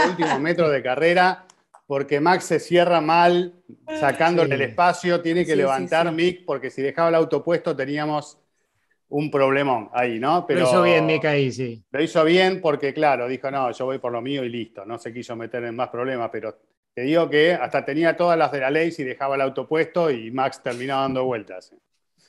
últimos metros de carrera, porque Max se cierra mal, sacándole el espacio, tiene que levantar Mick, porque si dejaba el auto puesto teníamos un problemón ahí, ¿no? Pero lo hizo bien Mick ahí, sí. Lo hizo bien porque, claro, dijo, no, yo voy por lo mío y listo, no se quiso meter en más problemas, pero... Te digo que hasta tenía todas las de la ley si dejaba el auto puesto y Max terminaba dando vueltas.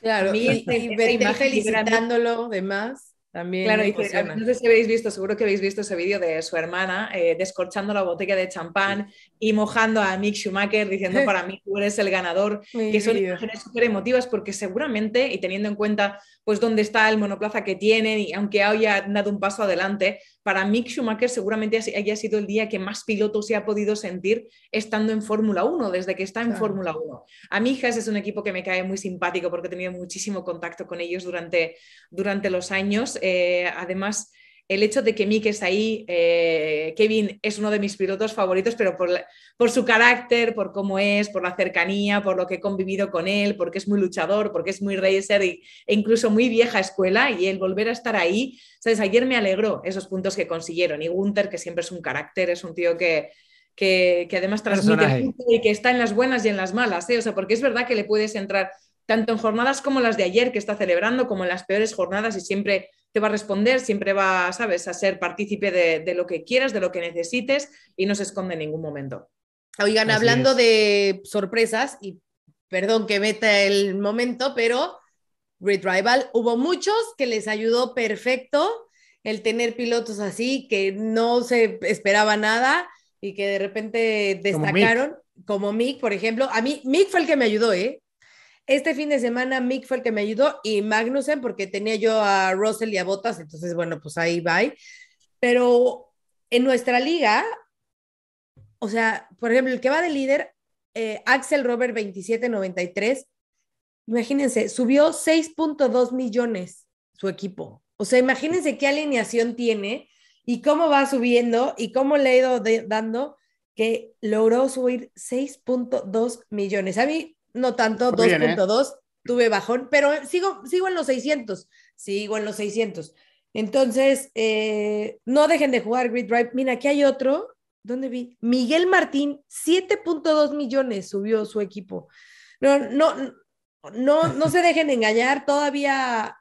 Claro, y Vettel felicitándolo de más. También claro, no sé si habéis visto, seguro que habéis visto ese vídeo de su hermana descorchando la botella de champán y mojando a Mick Schumacher diciendo para mí tú eres el ganador, que son imágenes súper emotivas porque seguramente, y teniendo en cuenta pues dónde está el monoplaza que tienen y aunque haya dado un paso adelante, para Mick Schumacher seguramente haya sido el día que más piloto se ha podido sentir estando en Fórmula 1, desde que está en Fórmula 1. A mí Haas es un equipo que me cae muy simpático porque he tenido muchísimo contacto con ellos durante los años. Además, el hecho de que Mick es ahí, Kevin es uno de mis pilotos favoritos, pero por su carácter, por cómo es, por la cercanía, por lo que he convivido con él, porque es muy luchador, porque es muy racer e incluso muy vieja escuela, y el volver a estar ahí, ¿sabes? Ayer me alegró esos puntos que consiguieron, y Gunther, que siempre es un carácter, es un tío que además transmite mucho y que está en las buenas y en las malas, ¿eh? O sea, porque es verdad que le puedes entrar tanto en jornadas como las de ayer que está celebrando, como en las peores jornadas, y siempre te va a responder, siempre va, ¿sabes?, a ser partícipe de lo que quieras, de lo que necesites, y no se esconde en ningún momento. Oigan, así hablando de sorpresas, y perdón que meta el momento, pero Grid Rival, hubo muchos que les ayudó perfecto el tener pilotos así, que no se esperaba nada y que de repente destacaron, como Mick, por ejemplo. A mí, Mick fue el que me ayudó, ¿eh? Este fin de semana Mick fue el que me ayudó y Magnussen porque tenía yo a Russell y a Bottas, entonces bueno, pues ahí va. Pero en nuestra liga, o sea, por ejemplo, el que va de líder, Axel Robert 2793, imagínense, subió 6.2 millones su equipo. O sea, imagínense qué alineación tiene y cómo va subiendo y cómo le ha ido dando que logró subir 6.2 millones. A mí no tanto, 2.2, tuve bajón, pero sigo en los 600, sigo en los 600. Entonces, no dejen de jugar Grid Drive. Mira, aquí hay otro. ¿Dónde vi? Miguel Martín, 7.2 millones subió su equipo. No se dejen engañar, todavía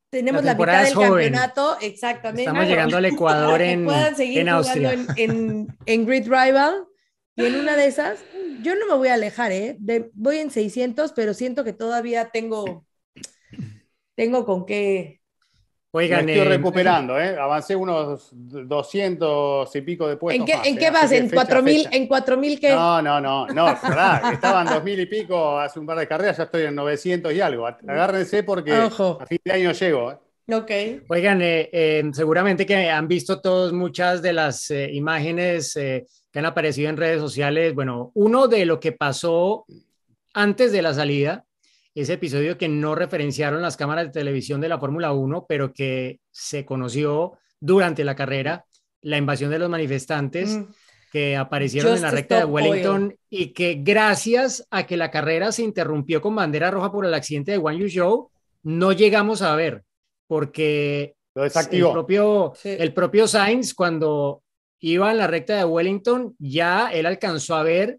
tenemos la mitad del campeonato, exactamente. Estamos llegando al Ecuador que puedan seguir jugando en Grid Rival. Y en una de esas, yo no me voy a alejar, voy en 600, pero siento que todavía tengo con qué. Oigan, me estoy recuperando, avancé unos 200 y pico de puestos. ¿En qué vas? ¿En 4.000? ¿En 4.000 qué? No, verdad, estaban 2.000 y pico hace un par de carreras, ya estoy en 900 y algo. Agárrense porque a fin de año llego. Ok. Oigan, seguramente que han visto todos muchas de las imágenes que han aparecido en redes sociales. Bueno, uno de lo que pasó antes de la salida, ese episodio que no referenciaron las cámaras de televisión de la Fórmula 1, pero que se conoció durante la carrera, la invasión de los manifestantes que aparecieron en la recta de Wellington y que gracias a que la carrera se interrumpió con bandera roja por el accidente de Guan Yu Zhou, no llegamos a ver, porque lo desactivó. El propio Sainz, cuando iba en la recta de Wellington, ya él alcanzó a ver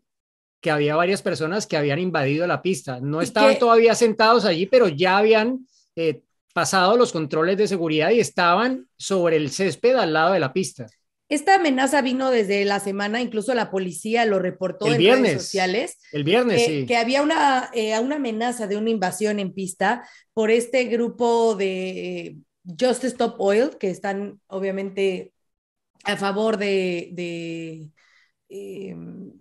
que había varias personas que habían invadido la pista. No estaban todavía sentados allí, pero ya habían pasado los controles de seguridad y estaban sobre el césped al lado de la pista. Esta amenaza vino desde la semana, incluso la policía lo reportó en redes sociales. El viernes, sí. Que había una amenaza de una invasión en pista por este grupo de Just Stop Oil, que están obviamente a favor de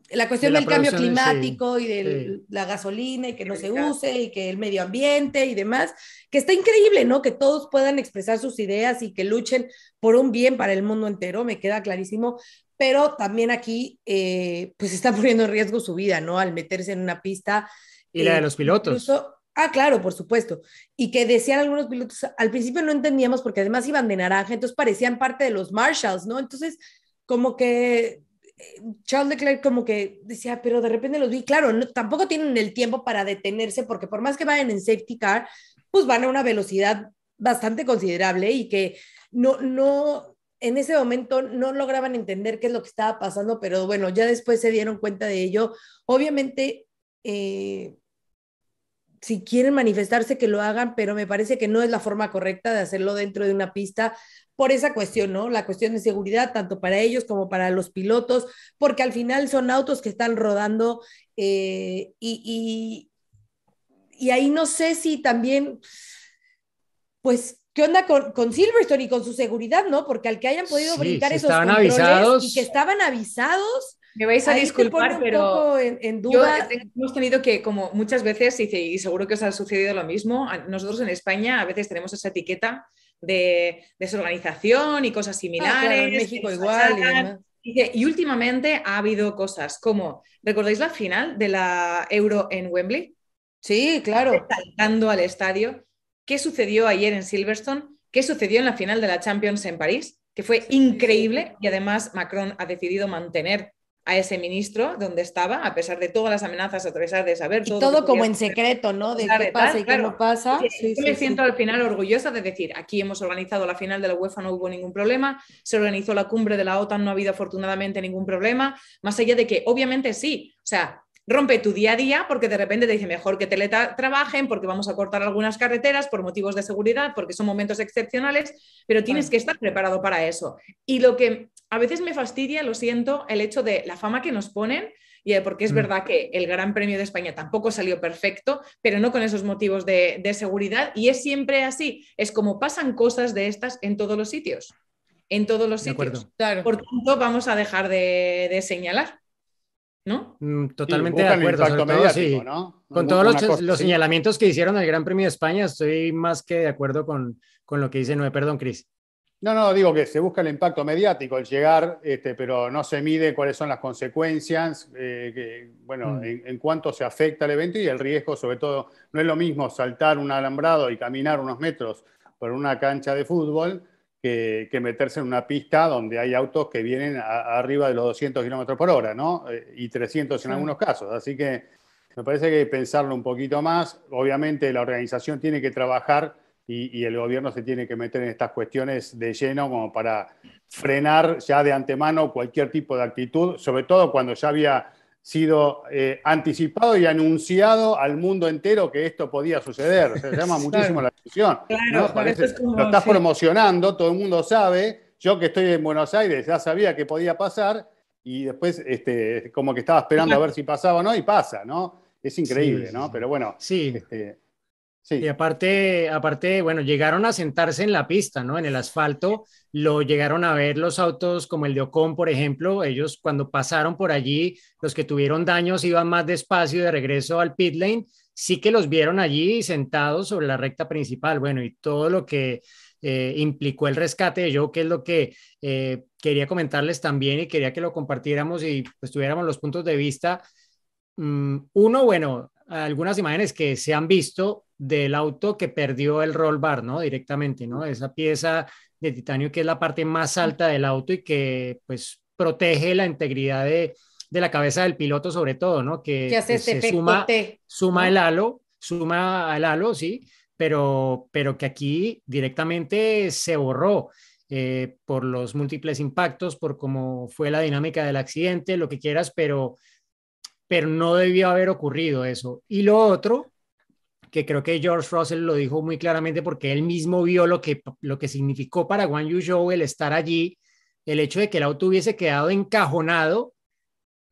la cuestión del cambio climático y de la gasolina y que no se use y que el medio ambiente y demás, que está increíble, ¿no? Que todos puedan expresar sus ideas y que luchen por un bien para el mundo entero, me queda clarísimo, pero también aquí pues está poniendo en riesgo su vida, ¿no? Al meterse en una pista. Y la de los pilotos. Claro, por supuesto. Y que decían algunos pilotos, al principio no entendíamos porque además iban de naranja, entonces parecían parte de los Marshalls, ¿no? Entonces, como que Charles Leclerc como que decía, pero de repente los vi, claro, tampoco tienen el tiempo para detenerse porque por más que vayan en safety car, pues van a una velocidad bastante considerable y que no en ese momento no lograban entender qué es lo que estaba pasando, pero bueno, ya después se dieron cuenta de ello. Obviamente, si quieren manifestarse, que lo hagan, pero me parece que no es la forma correcta de hacerlo dentro de una pista por esa cuestión, ¿no? La cuestión de seguridad, tanto para ellos como para los pilotos, porque al final son autos que están rodando y ahí no sé si también, pues, ¿qué onda con Silverstone y con su seguridad, no? Porque al que hayan podido brincar esos controles avisados, y que estaban avisados. Me vais a disculpar, pero en duda. Hemos tenido que, como muchas veces, y seguro que os ha sucedido lo mismo, nosotros en España a veces tenemos esa etiqueta de desorganización y cosas similares. Claro, en México igual. Y últimamente ha habido cosas como, ¿recordáis la final de la Euro en Wembley? Sí, claro. Saltando al estadio. ¿Qué sucedió ayer en Silverstone? ¿Qué sucedió en la final de la Champions en París? Que fue increíble y además Macron ha decidido mantener a ese ministro donde estaba, a pesar de todas las amenazas, a pesar de saber todo. Y todo como en secreto, ¿no? De qué pasa y qué no pasa. Yo me siento al final orgullosa de decir, aquí hemos organizado la final de la UEFA, no hubo ningún problema, se organizó la cumbre de la OTAN, no ha habido afortunadamente ningún problema, más allá de que obviamente sí, o sea, rompe tu día a día porque de repente te dice mejor que teletrabajen, porque vamos a cortar algunas carreteras por motivos de seguridad, porque son momentos excepcionales, pero tienes que estar preparado para eso. Y lo que a veces me fastidia, lo siento, el hecho de la fama que nos ponen, porque es verdad que el Gran Premio de España tampoco salió perfecto, pero no con esos motivos de seguridad, y es siempre así, es como pasan cosas de estas en todos los sitios, en todos los sitios. Claro. Por tanto, vamos a dejar de señalar. ¿no? Sí, Totalmente de buscan el acuerdo, sobre impacto todo mediático, sí. ¿no? Con todos Una cosa los así. señalamientos que hicieron del Gran Premio de España, estoy más que de acuerdo con lo que dice Noé. Perdón, Cris. No, digo que se busca el impacto mediático, el llegar, pero no se mide cuáles son las consecuencias, bueno, Mm. en cuánto se afecta el evento y el riesgo, sobre todo, no es lo mismo saltar un alambrado y caminar unos metros por una cancha de fútbol que meterse en una pista donde hay autos que vienen arriba de los 200 kilómetros por hora, ¿no? Y 300 en algunos casos. Así que me parece que hay que pensarlo un poquito más. Obviamente la organización tiene que trabajar y el gobierno se tiene que meter en estas cuestiones de lleno como para frenar ya de antemano cualquier tipo de actitud, sobre todo cuando ya había sido anticipado y anunciado al mundo entero que esto podía suceder. O sea, llama muchísimo la atención, ¿no? Claro, Parece, es como, lo estás sí. promocionando, todo el mundo sabe. Yo que estoy en Buenos Aires ya sabía que podía pasar y después como que estaba esperando a ver si pasaba o no y pasa, ¿no? Es Sí, increíble, sí, ¿no? sí. Pero bueno, Sí, y sí. aparte, bueno, llegaron a sentarse en la pista, ¿no? En el asfalto, lo llegaron a ver los autos como el de Ocon, por ejemplo. Ellos cuando pasaron por allí, los que tuvieron daños iban más despacio de regreso al pit lane. Sí que los vieron allí sentados sobre la recta principal. Bueno, y todo lo que implicó el rescate de Joe, que es lo que quería comentarles también y quería que lo compartiéramos y pues tuviéramos los puntos de vista. Uno, bueno, algunas imágenes que se han visto del auto que perdió el roll bar, ¿no? Directamente, ¿no? Esa pieza de titanio que es la parte más alta del auto y que pues protege la integridad de la cabeza del piloto sobre todo, ¿no? Que Que hace pues este se efecto T, el ¿no? halo, suma al halo, sí, pero que aquí directamente se borró. Por los múltiples impactos, por cómo fue la dinámica del accidente, lo que quieras, pero no debió haber ocurrido eso. Y lo otro, que creo que George Russell lo dijo muy claramente porque él mismo vio lo que significó para Guan Yu Zhou el estar allí, el hecho de que el auto hubiese quedado encajonado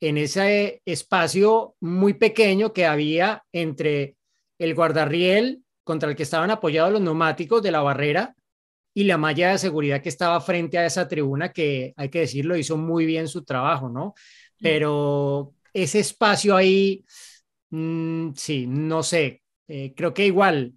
en ese espacio muy pequeño que había entre el guardarriel contra el que estaban apoyados los neumáticos de la barrera y la malla de seguridad que estaba frente a esa tribuna que, hay que decirlo, hizo muy bien su trabajo, ¿no? Pero ese espacio ahí, sí, no sé, creo que igual,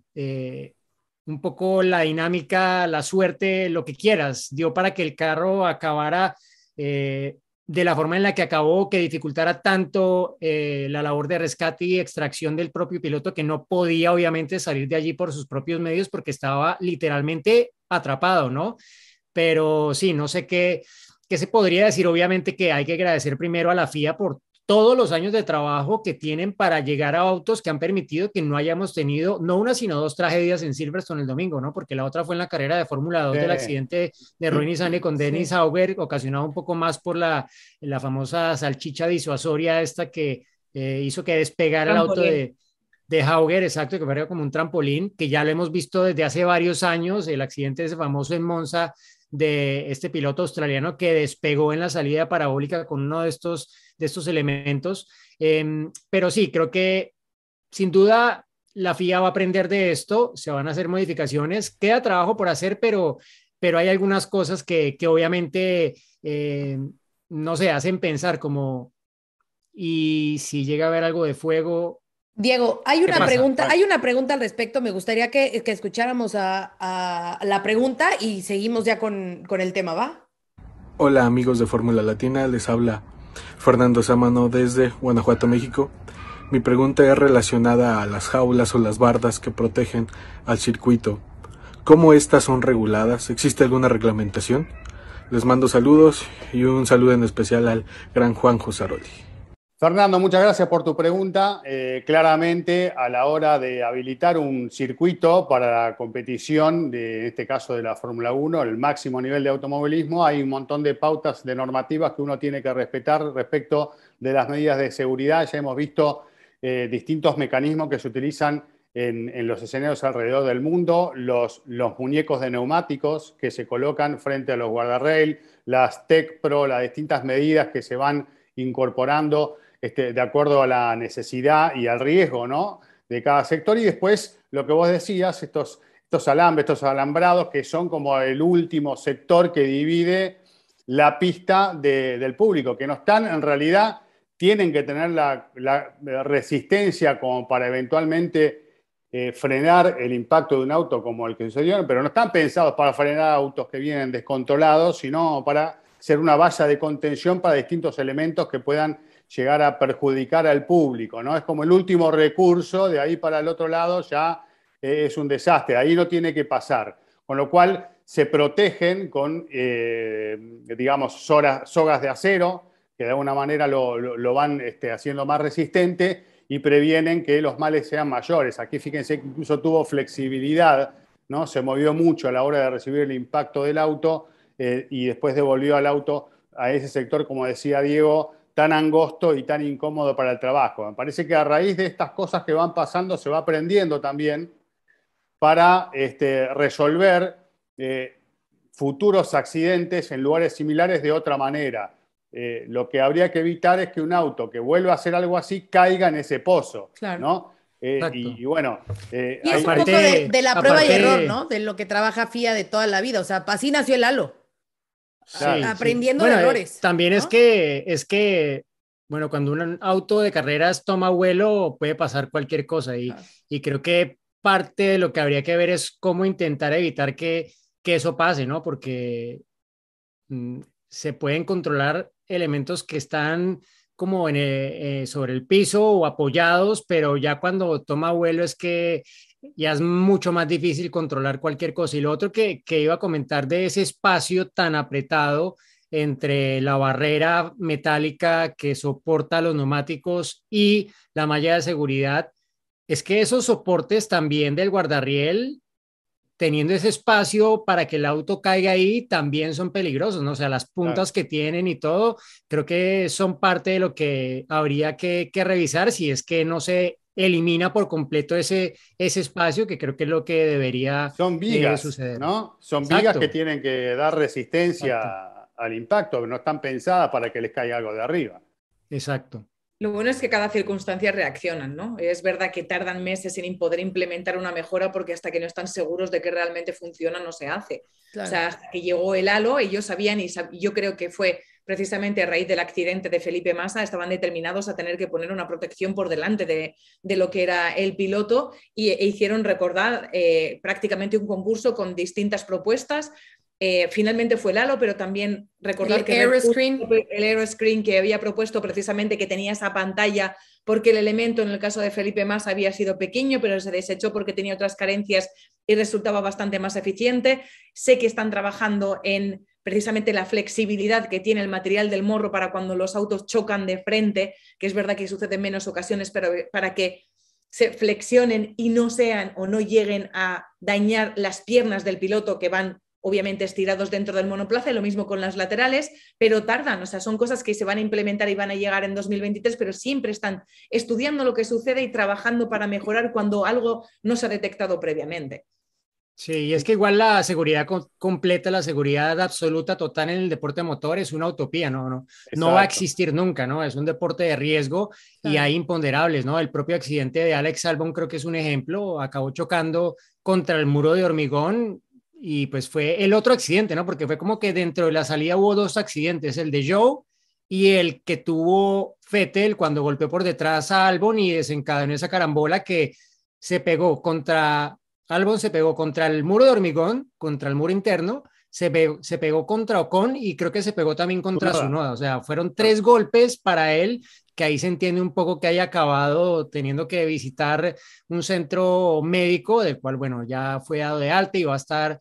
un poco la dinámica, la suerte, lo que quieras, dio para que el carro acabara de la forma en la que acabó, que dificultara tanto la labor de rescate y extracción del propio piloto, que no podía obviamente salir de allí por sus propios medios porque estaba literalmente atrapado, ¿no? Pero sí, no sé qué se podría decir. Obviamente que hay que agradecer primero a la FIA por todos los años de trabajo que tienen para llegar a autos que han permitido que no hayamos tenido, no una, sino dos tragedias en Silverstone el domingo, ¿no? Porque la otra fue en la carrera de Fórmula 2 del Sí. accidente de Roy Nissany con Dennis Sí. Hauger, ocasionado un poco más por la famosa salchicha disuasoria esta que hizo que despegara el auto Trampolín. de Hauger, exacto, que fuera como un trampolín, que ya lo hemos visto desde hace varios años, el accidente ese famoso en Monza de este piloto australiano que despegó en la salida parabólica con uno de estos elementos. Pero sí, creo que sin duda la FIA va a aprender de esto, se van a hacer modificaciones, queda trabajo por hacer, pero hay algunas cosas que obviamente, no sé, hacen pensar como, y si llega a haber algo de fuego, Diego, ¿qué pasa? hay una pregunta al respecto. Me gustaría que escucháramos a la pregunta y seguimos ya con el tema, ¿va? Hola amigos de Fórmula Latina, les habla Fernando Sámano desde Guanajuato, México. Mi pregunta es relacionada a las jaulas o las bardas que protegen al circuito. ¿Cómo estas son reguladas? ¿Existe alguna reglamentación? Les mando saludos y un saludo en especial al gran Juan Josaroli. Fernando, muchas gracias por tu pregunta. Claramente, a la hora de habilitar un circuito para la competición, en este caso de la Fórmula 1, el máximo nivel de automovilismo, hay un montón de pautas, de normativas que uno tiene que respetar respecto de las medidas de seguridad. Ya hemos visto distintos mecanismos que se utilizan en los escenarios alrededor del mundo, los muñecos de neumáticos que se colocan frente a los guardarrail, las Tech Pro, las distintas medidas que se van incorporando de acuerdo a la necesidad y al riesgo, ¿no?, de cada sector. Y después, lo que vos decías, estos alambres, estos alambrados que son como el último sector que divide la pista del público, que no están en realidad tienen que tener la resistencia como para eventualmente frenar el impacto de un auto como el que sucedió, pero no están pensados para frenar autos que vienen descontrolados, sino para ser una valla de contención para distintos elementos que puedan llegar a perjudicar al público, ¿no? Es como el último recurso, de ahí para el otro lado ya es un desastre, ahí no tiene que pasar. Con lo cual se protegen con, digamos, sogas de acero, que de alguna manera lo van haciendo más resistente y previenen que los males sean mayores. Aquí fíjense que incluso tuvo flexibilidad, ¿no? Se movió mucho a la hora de recibir el impacto del auto y después devolvió al auto a ese sector, como decía Diego, tan angosto y tan incómodo para el trabajo. Me parece que a raíz de estas cosas que van pasando se va aprendiendo también para resolver futuros accidentes en lugares similares de otra manera. Lo que habría que evitar es que un auto que vuelva a hacer algo así caiga en ese pozo, Claro. ¿no? Exacto. Y bueno... Y es un Aparte- poco de la prueba y aparte- error, ¿no? De lo que trabaja FIA de toda la vida. O sea, así nació el halo. Claro. Aprendiendo Bueno, de errores. también ¿no? es que, bueno, cuando un auto de carreras toma vuelo, puede pasar cualquier cosa. Claro. Y creo que parte de lo que habría que ver es cómo intentar evitar que eso pase, ¿no? Porque se pueden controlar elementos que están como sobre el piso o apoyados, pero ya cuando toma vuelo es que ya es mucho más difícil controlar cualquier cosa. Y lo otro que iba a comentar de ese espacio tan apretado entre la barrera metálica que soporta los neumáticos y la malla de seguridad, es que esos soportes también del guardarriel, teniendo ese espacio para que el auto caiga ahí, también son peligrosos, ¿no? O sea, las puntas que tienen y todo, creo que son parte de lo que habría que revisar si es que no se elimina por completo ese espacio, que creo que es lo que debería Son vigas, suceder. ¿no? Son Exacto. vigas que tienen que dar resistencia Exacto. al impacto, no están pensadas para que les caiga algo de arriba. Exacto. Lo bueno es que cada circunstancia reaccionan, ¿no? Es verdad que tardan meses en poder implementar una mejora porque hasta que no están seguros de que realmente funciona no se hace. Claro. O sea, hasta que llegó el halo, ellos sabían, y yo creo que fue precisamente a raíz del accidente de Felipe Massa, estaban determinados a tener que poner una protección por delante de lo que era el piloto e hicieron recordar prácticamente un concurso con distintas propuestas. Finalmente fue el halo, pero también recordar que el Aeroscreen que había propuesto precisamente que tenía esa pantalla porque el elemento en el caso de Felipe Massa había sido pequeño, pero se desechó porque tenía otras carencias y resultaba bastante más eficiente. Sé que están trabajando en precisamente la flexibilidad que tiene el material del morro para cuando los autos chocan de frente, que es verdad que sucede en menos ocasiones, pero para que se flexionen y no sean o no lleguen a dañar las piernas del piloto que van obviamente estirados dentro del monoplaza, y lo mismo con las laterales, pero tardan, o sea, son cosas que se van a implementar y van a llegar en 2023, pero siempre están estudiando lo que sucede y trabajando para mejorar cuando algo no se ha detectado previamente. Sí, y es que igual la seguridad completa, la seguridad absoluta, total en el deporte motor es una utopía, no va a existir nunca, ¿no? Es un deporte de riesgo y hay imponderables, ¿no? El propio accidente de Alex Albon creo que es un ejemplo, acabó chocando contra el muro de hormigón y pues fue el otro accidente, ¿no? Porque fue como que dentro de la salida hubo dos accidentes, el de Joe y el que tuvo Vettel cuando golpeó por detrás a Albon y desencadenó esa carambola que se pegó contra... Albon se pegó contra el muro de hormigón, contra el muro interno, se pegó contra Ocon y creo que se pegó también contra Tsunoda. O sea, fueron 3 golpes para él, que ahí se entiende un poco que haya acabado teniendo que visitar un centro médico, del cual, bueno, ya fue dado de alta y va a estar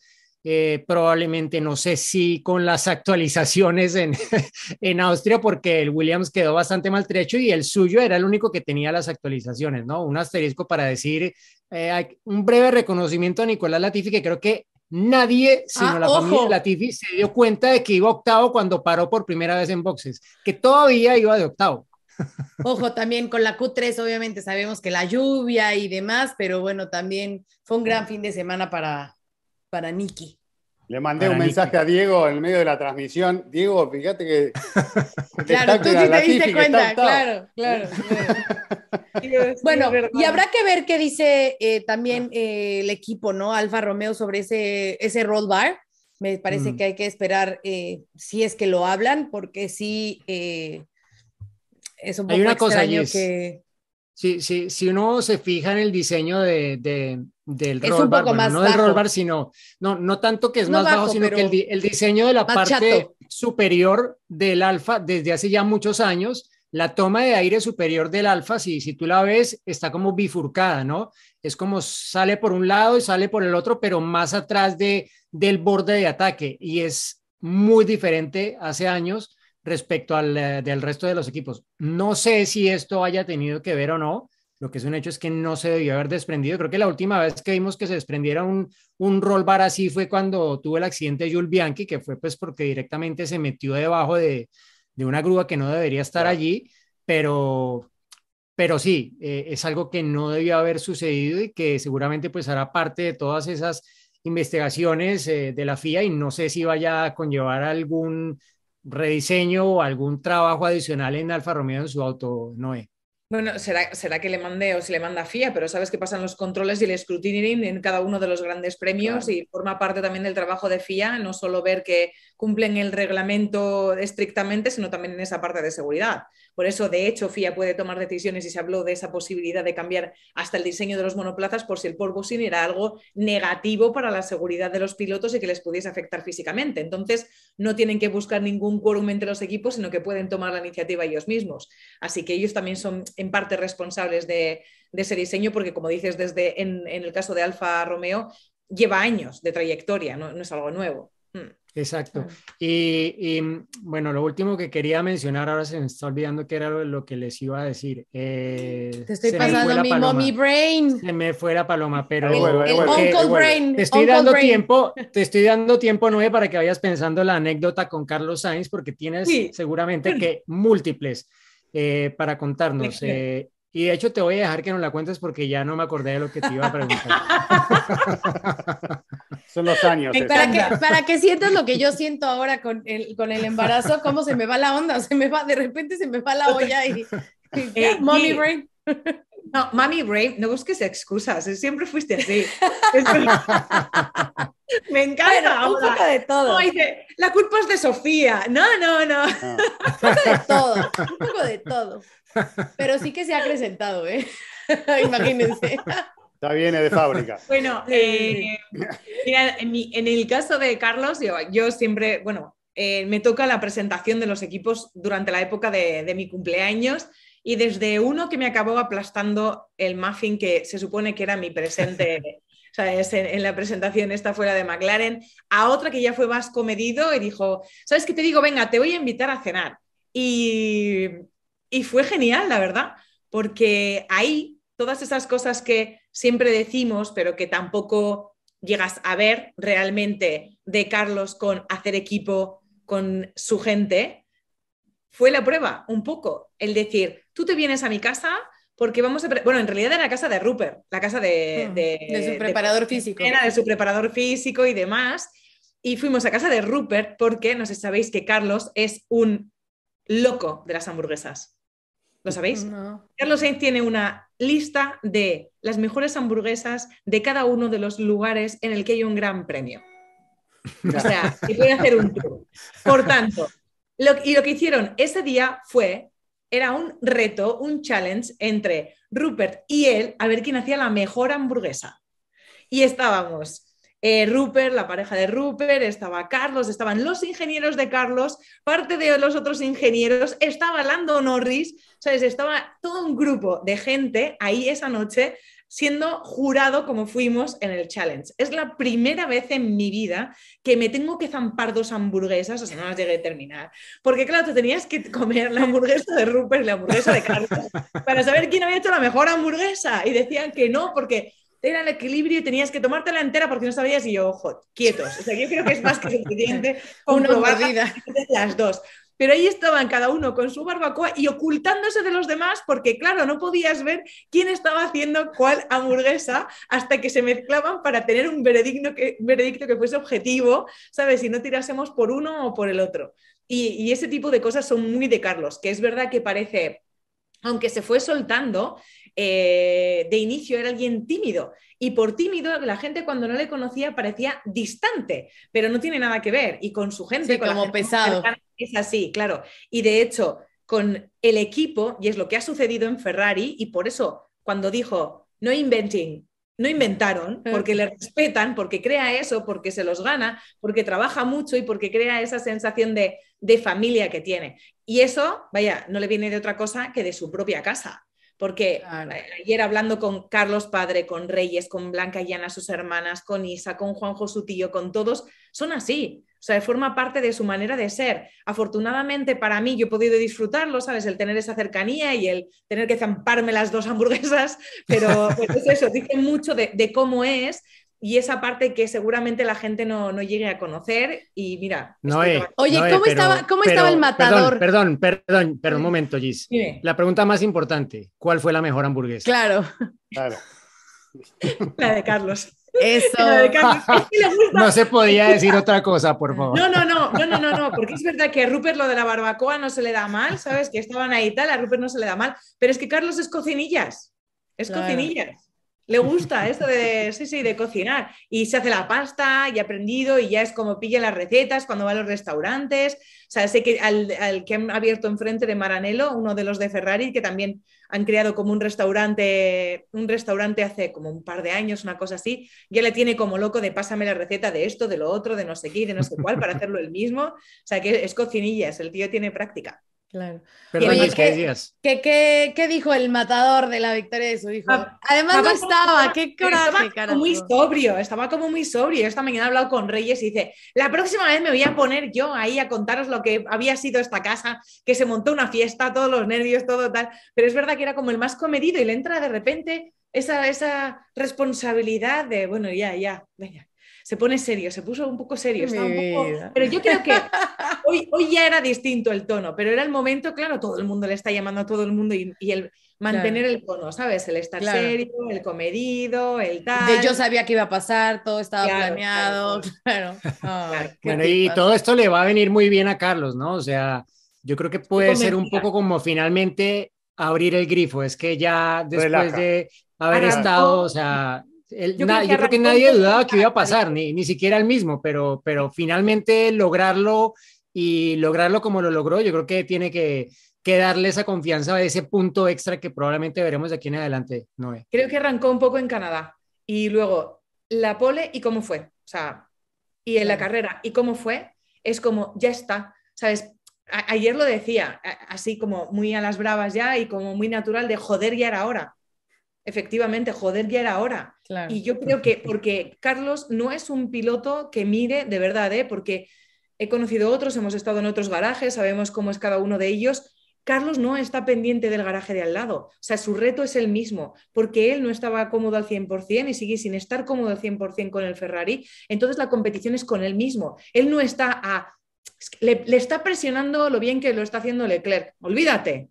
probablemente, no sé si con las actualizaciones en Austria, porque el Williams quedó bastante maltrecho y el suyo era el único que tenía las actualizaciones, ¿no? Un asterisco para decir un breve reconocimiento a Nicolás Latifi, que creo que nadie, sino la familia de Latifi, se dio cuenta de que iba octavo cuando paró por primera vez en boxes, que todavía iba de octavo. Ojo, también con la Q3, obviamente sabemos que la lluvia y demás, pero bueno, también fue un gran fin de semana para Niki. Le mandé un mensaje a Diego en el medio de la transmisión. Diego, fíjate que... Claro, tú sí te diste cuenta, claro. Bueno, y habrá que ver qué dice también el equipo, ¿no? Alfa Romeo sobre ese roll bar. Me parece que hay que esperar si es que lo hablan, porque sí es un Hay poco una cosa, extraño Jess. que Si uno se fija en el diseño del es roll un bar, poco bueno, más no del roll bajo. bar, sino, no tanto que es No más bajo, bajo, sino que pero el diseño de la más parte chato. superior del alfa desde hace ya muchos años, la toma de aire superior del alfa, si tú la ves, está como bifurcada, ¿no? Es como sale por un lado y sale por el otro, pero más atrás del borde de ataque, y es muy diferente hace años respecto del resto de los equipos. No sé si esto haya tenido que ver o no. Lo que es un hecho es que no se debió haber desprendido. Creo que la última vez que vimos que se desprendiera un roll bar así fue cuando tuvo el accidente de Jules Bianchi, que fue pues porque directamente se metió debajo de una grúa que no debería estar Claro. allí, pero sí, es algo que no debió haber sucedido y que seguramente pues hará parte de todas esas investigaciones de la FIA, y no sé si vaya a conllevar algún rediseño o algún trabajo adicional en Alfa Romeo en su auto, Noé. Bueno, será que le mande o si le manda FIA, pero sabes que pasan los controles y el scrutining en cada uno de los grandes premios, Claro. y forma parte también del trabajo de FIA, no solo ver que cumplen el reglamento estrictamente, sino también en esa parte de seguridad. Por eso, de hecho, FIA puede tomar decisiones, y se habló de esa posibilidad de cambiar hasta el diseño de los monoplazas por si el pole position era algo negativo para la seguridad de los pilotos y que les pudiese afectar físicamente. Entonces, no tienen que buscar ningún quórum entre los equipos, sino que pueden tomar la iniciativa ellos mismos. Así que ellos también son en parte responsables de ese diseño, porque como dices, en el caso de Alfa Romeo, lleva años de trayectoria, no es algo nuevo. Exacto. Y bueno, lo último que quería mencionar, ahora se me está olvidando qué era lo que les iba a decir. Te estoy Se me fue pasando la mi paloma. mommy brain. Se me fue la paloma, pero Ahí vuelve, ahí El vuelve, porque ahí uncle vuelve. brain. te estoy Uncle dando brain. tiempo, Noé, para que vayas pensando la anécdota con Carlos Sainz, porque tienes Sí. seguramente que múltiples para contarnos. Y de hecho te voy a dejar que nos la cuentes porque ya no me acordé de lo que te iba a preguntar. Son los años. Me eso. encanta. Para que sientas lo que yo siento ahora con el embarazo, cómo se me va la onda, de repente se me va la olla y mommy brain. No, Mami Brain, no busques excusas, siempre fuiste así. Me encanta. Bueno, un poco de todo. No, dice, la culpa es de Sofía. No. No. Un poco de todo, un poco de todo. Pero sí que se ha acrecentado, ¿eh? Imagínense. Está bien, es de fábrica. Bueno, mira, en el caso de Carlos, yo siempre, me toca la presentación de los equipos durante la época de mi cumpleaños, y desde uno que me acabó aplastando el muffin que se supone que era mi presente, ¿sabes? En la presentación esta fuera de McLaren, a otra que ya fue más comedido y dijo, ¿sabes qué te digo? Venga, te voy a invitar a cenar. Y fue genial, la verdad, porque ahí todas esas cosas que siempre decimos, pero que tampoco llegas a ver realmente de Carlos con hacer equipo con su gente, fue la prueba, un poco. El decir, tú te vienes a mi casa porque vamos a... Bueno, en realidad era la casa de Rupert, la casa de su preparador físico. De su preparador físico y demás. Y fuimos a casa de Rupert porque, no sé si sabéis que Carlos es un loco de las hamburguesas. ¿Lo sabéis? No. Carlos Sainz tiene una lista de las mejores hamburguesas de cada uno de los lugares en el que hay un gran premio. O sea, se puede hacer un tour. Por tanto, lo que hicieron ese día era un reto, un challenge entre Rupert y él, a ver quién hacía la mejor hamburguesa. Y estábamos Rupert, la pareja de Rupert, estaba Carlos, estaban los ingenieros de Carlos, parte de los otros ingenieros, estaba Lando Norris, ¿sabes? Estaba todo un grupo de gente ahí esa noche siendo jurado como fuimos en el challenge. Es la primera vez en mi vida que me tengo que zampar 2 hamburguesas, o sea, no las llegué a terminar. Porque claro, te tenías que comer la hamburguesa de Rupert y la hamburguesa de Carlos para saber quién había hecho la mejor hamburguesa. Y decían que no, porque era el equilibrio y tenías que tomártela entera porque no sabías, y yo, ojo, quietos. O sea, yo creo que es más que suficiente comprobar las dos. Pero ahí estaban cada uno con su barbacoa y ocultándose de los demás porque, claro, no podías ver quién estaba haciendo cuál hamburguesa hasta que se mezclaban para tener un veredicto que fuese objetivo, ¿sabes? Y no tirásemos por uno o por el otro. Y ese tipo de cosas son muy de Carlos, que es verdad que parece, aunque se fue soltando, de inicio era alguien tímido, y por tímido la gente cuando no le conocía parecía distante, pero no tiene nada que ver, y con su gente, sí, con como la gente pesado, es así, claro. Y de hecho, con el equipo, y es lo que ha sucedido en Ferrari, y por eso cuando dijo no inventing, no inventaron, porque le respetan, porque crea eso, porque se los gana, porque trabaja mucho y porque crea esa sensación de familia que tiene. Y eso, vaya, no le viene de otra cosa que de su propia casa. Porque Claro. ayer hablando con Carlos padre, con Reyes, con Blanca y Ana, sus hermanas, con Isa, con Juanjo su tío, con todos, son así. O sea, forma parte de su manera de ser. Afortunadamente para mí yo he podido disfrutarlo, ¿sabes? El tener esa cercanía y el tener que zamparme las 2 hamburguesas, pero es eso, dice mucho de cómo es y esa parte que seguramente la gente no llegue a conocer y mira, Noé, Oye, Noé, ¿cómo estaba el matador? Perdón, un momento, Gis. Dime. La pregunta más importante, ¿cuál fue la mejor hamburguesa? Claro, Claro. La de Carlos. eso. La de Carlos. Es que le gusta. No se podía decir otra cosa, por favor. No, porque es verdad que a Rupert lo de la barbacoa no se le da mal, ¿sabes? Que estaban ahí y tal, a Rupert no se le da mal, pero es que Carlos es cocinillas, Claro. cocinillas. Le gusta esto de cocinar y se hace la pasta y ha aprendido y ya es como pilla las recetas cuando va a los restaurantes. O sea, sé que al que han abierto enfrente de Maranello, uno de los de Ferrari, que también han creado como un restaurante hace como un par de años, una cosa así, ya le tiene como loco de pásame la receta de esto, de lo otro, de no sé qué y de no sé cuál para hacerlo él mismo. O sea, que es cocinillas, el tío tiene práctica. Claro. Perdón, Oye, Gis, ¿qué decías? ¿Qué dijo el matador de la victoria de su hijo? Además no estaba, qué coraje, estaba carajo. estaba como muy sobrio. Esta mañana he hablado con Reyes y dice, la próxima vez me voy a poner yo ahí a contaros lo que había sido esta casa, que se montó una fiesta, todos los nervios, todo tal. Pero es verdad que era como el más comedido y le entra de repente esa responsabilidad de, bueno, ya, venga. Se pone serio, se puso un poco serio, estaba un poco... Pero yo creo que hoy ya era distinto el tono, pero era el momento, claro, todo el mundo le está llamando a todo el mundo y el mantener el tono, ¿sabes? El estar serio, el comedido, el tal. Yo sabía que iba a pasar, todo estaba Claro, planeado, claro. Claro. Bueno, y todo esto le va a venir muy bien a Carlos, ¿no? O sea, yo creo que puede ser un poco como finalmente abrir el grifo, es que ya después de haber estado, o sea... yo creo que nadie dudaba que iba a pasar, ni siquiera él mismo, pero finalmente lograrlo y lograrlo como lo logró, yo creo que tiene que darle esa confianza de ese punto extra que probablemente veremos de aquí en adelante, Noé. Creo que arrancó un poco en Canadá y luego la pole y cómo fue, o sea, y en la carrera y cómo fue, es como, ya está, ¿sabes? Ayer lo decía, así como muy a las bravas ya y como muy natural de joder, ya era hora. Efectivamente, joder, ya era hora. Claro. Y yo creo que porque Carlos no es un piloto que mire de verdad, porque he conocido otros, hemos estado en otros garajes, sabemos cómo es cada uno de ellos. Carlos no está pendiente del garaje de al lado. O sea, su reto es el mismo, porque él no estaba cómodo al 100% y sigue sin estar cómodo al 100% con el Ferrari. Entonces la competición es con él mismo. Él no está le está presionando lo bien que lo está haciendo Leclerc. Olvídate.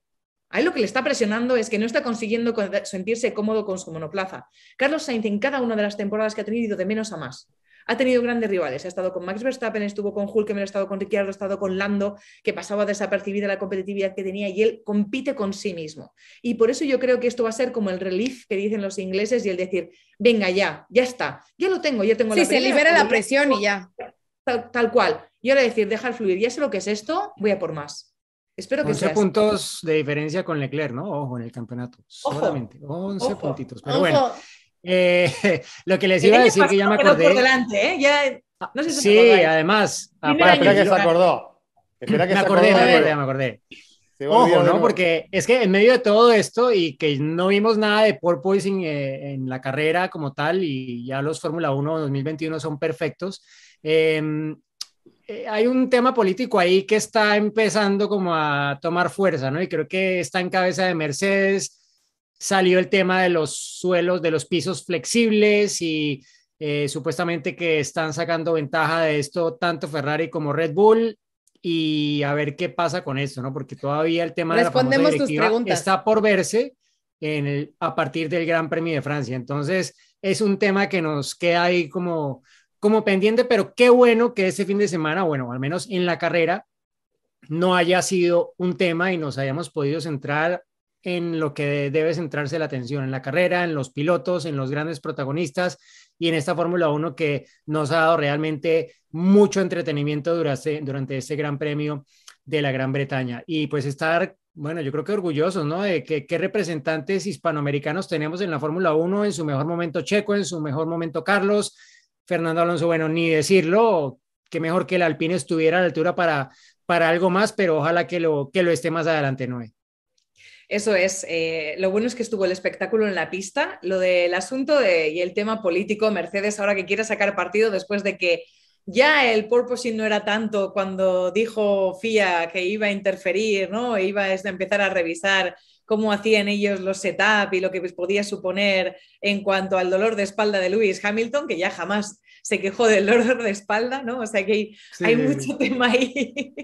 A él lo que le está presionando es que no está consiguiendo sentirse cómodo con su monoplaza. Carlos Sainz en cada una de las temporadas que ha tenido de menos a más. Ha tenido grandes rivales. Ha estado con Max Verstappen, estuvo con Hülkenberg, ha estado con Ricciardo, ha estado con Lando, que pasaba desapercibida la competitividad que tenía y él compite con sí mismo. Y por eso yo creo que esto va a ser como el relief que dicen los ingleses y el decir, venga ya está, ya lo tengo, ya tengo la pelea. Sí, se libera la presión y ya. Tal cual. Y ahora decir, dejar fluir, ya sé lo que es esto, voy a por más. Espero que 11 puntos de diferencia con Leclerc, ¿no? Ojo, en el campeonato. Solamente 11 puntitos. Pero bueno, lo que les iba a decir que ya me acordé. Por delante, ¿eh? Ya, no sé si sí, además. Espera que se acordó. Espera que me se acordé, acordó. me acordé. Ojo, ¿no? Porque es que en medio de todo esto y que no vimos nada de porpoising en la carrera como tal y ya los Fórmula 1 2021 son perfectos, hay un tema político ahí que está empezando como a tomar fuerza, ¿no? Y creo que está en cabeza de Mercedes. Salió el tema de los suelos, de los pisos flexibles y supuestamente que están sacando ventaja de esto tanto Ferrari como Red Bull y a ver qué pasa con esto, ¿no? Porque todavía el tema de la famosa directiva está por verse a partir del Gran Premio de Francia. Entonces es un tema que nos queda ahí como pendiente, pero qué bueno que este fin de semana, bueno, al menos en la carrera, no haya sido un tema y nos hayamos podido centrar en lo que debe centrarse la atención, en la carrera, en los pilotos, en los grandes protagonistas y en esta Fórmula 1 que nos ha dado realmente mucho entretenimiento durante este Gran Premio de la Gran Bretaña. Y pues estar Bueno, yo creo que orgullosos, ¿no? De qué representantes hispanoamericanos tenemos en la Fórmula Uno, en su mejor momento Checo, en su mejor momento Carlos, Fernando Alonso, bueno, ni decirlo, qué mejor que el Alpine estuviera a la altura para algo más, pero ojalá que lo esté más adelante, Noé. Eso es, lo bueno es que estuvo el espectáculo en la pista, lo del asunto y el tema político, Mercedes ahora que quiere sacar partido después de que ya el porpoising no era tanto cuando dijo FIA que iba a interferir, ¿no? Iba a empezar a revisar cómo hacían ellos los setup y lo que podía suponer en cuanto al dolor de espalda de Lewis Hamilton, que ya jamás se quejó del dolor de espalda, ¿no? O sea que hay mucho tema ahí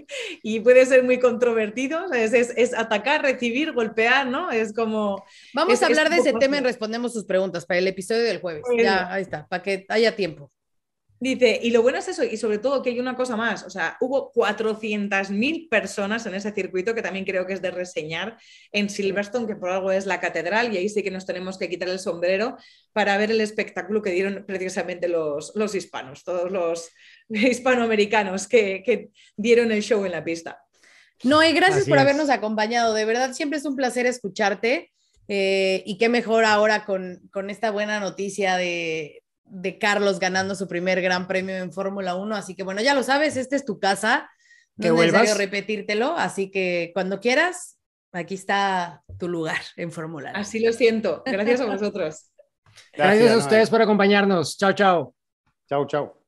y puede ser muy controvertido. Es atacar, recibir, golpear, ¿no? Es como... Vamos a hablar de ese tema y respondemos sus preguntas para el episodio del jueves. Ya, ahí está, para que haya tiempo. Dice, y lo bueno es eso, y sobre todo que hay una cosa más, o sea, hubo 400.000 personas en ese circuito, que también creo que es de reseñar, en Silverstone, que por algo es la catedral, y ahí sí que nos tenemos que quitar el sombrero para ver el espectáculo que dieron precisamente los hispanos, todos los hispanoamericanos que dieron el show en la pista. Noé, gracias por habernos acompañado, de verdad siempre es un placer escucharte, y qué mejor ahora con esta buena noticia de Carlos ganando su primer gran premio en Fórmula 1, así que bueno, ya lo sabes, esta es tu casa, no es necesario repetírtelo, así que cuando quieras, aquí está tu lugar en Fórmula 1. Así lo siento, gracias a vosotros. Gracias a ustedes por acompañarnos, chao, chao. Chao, chao.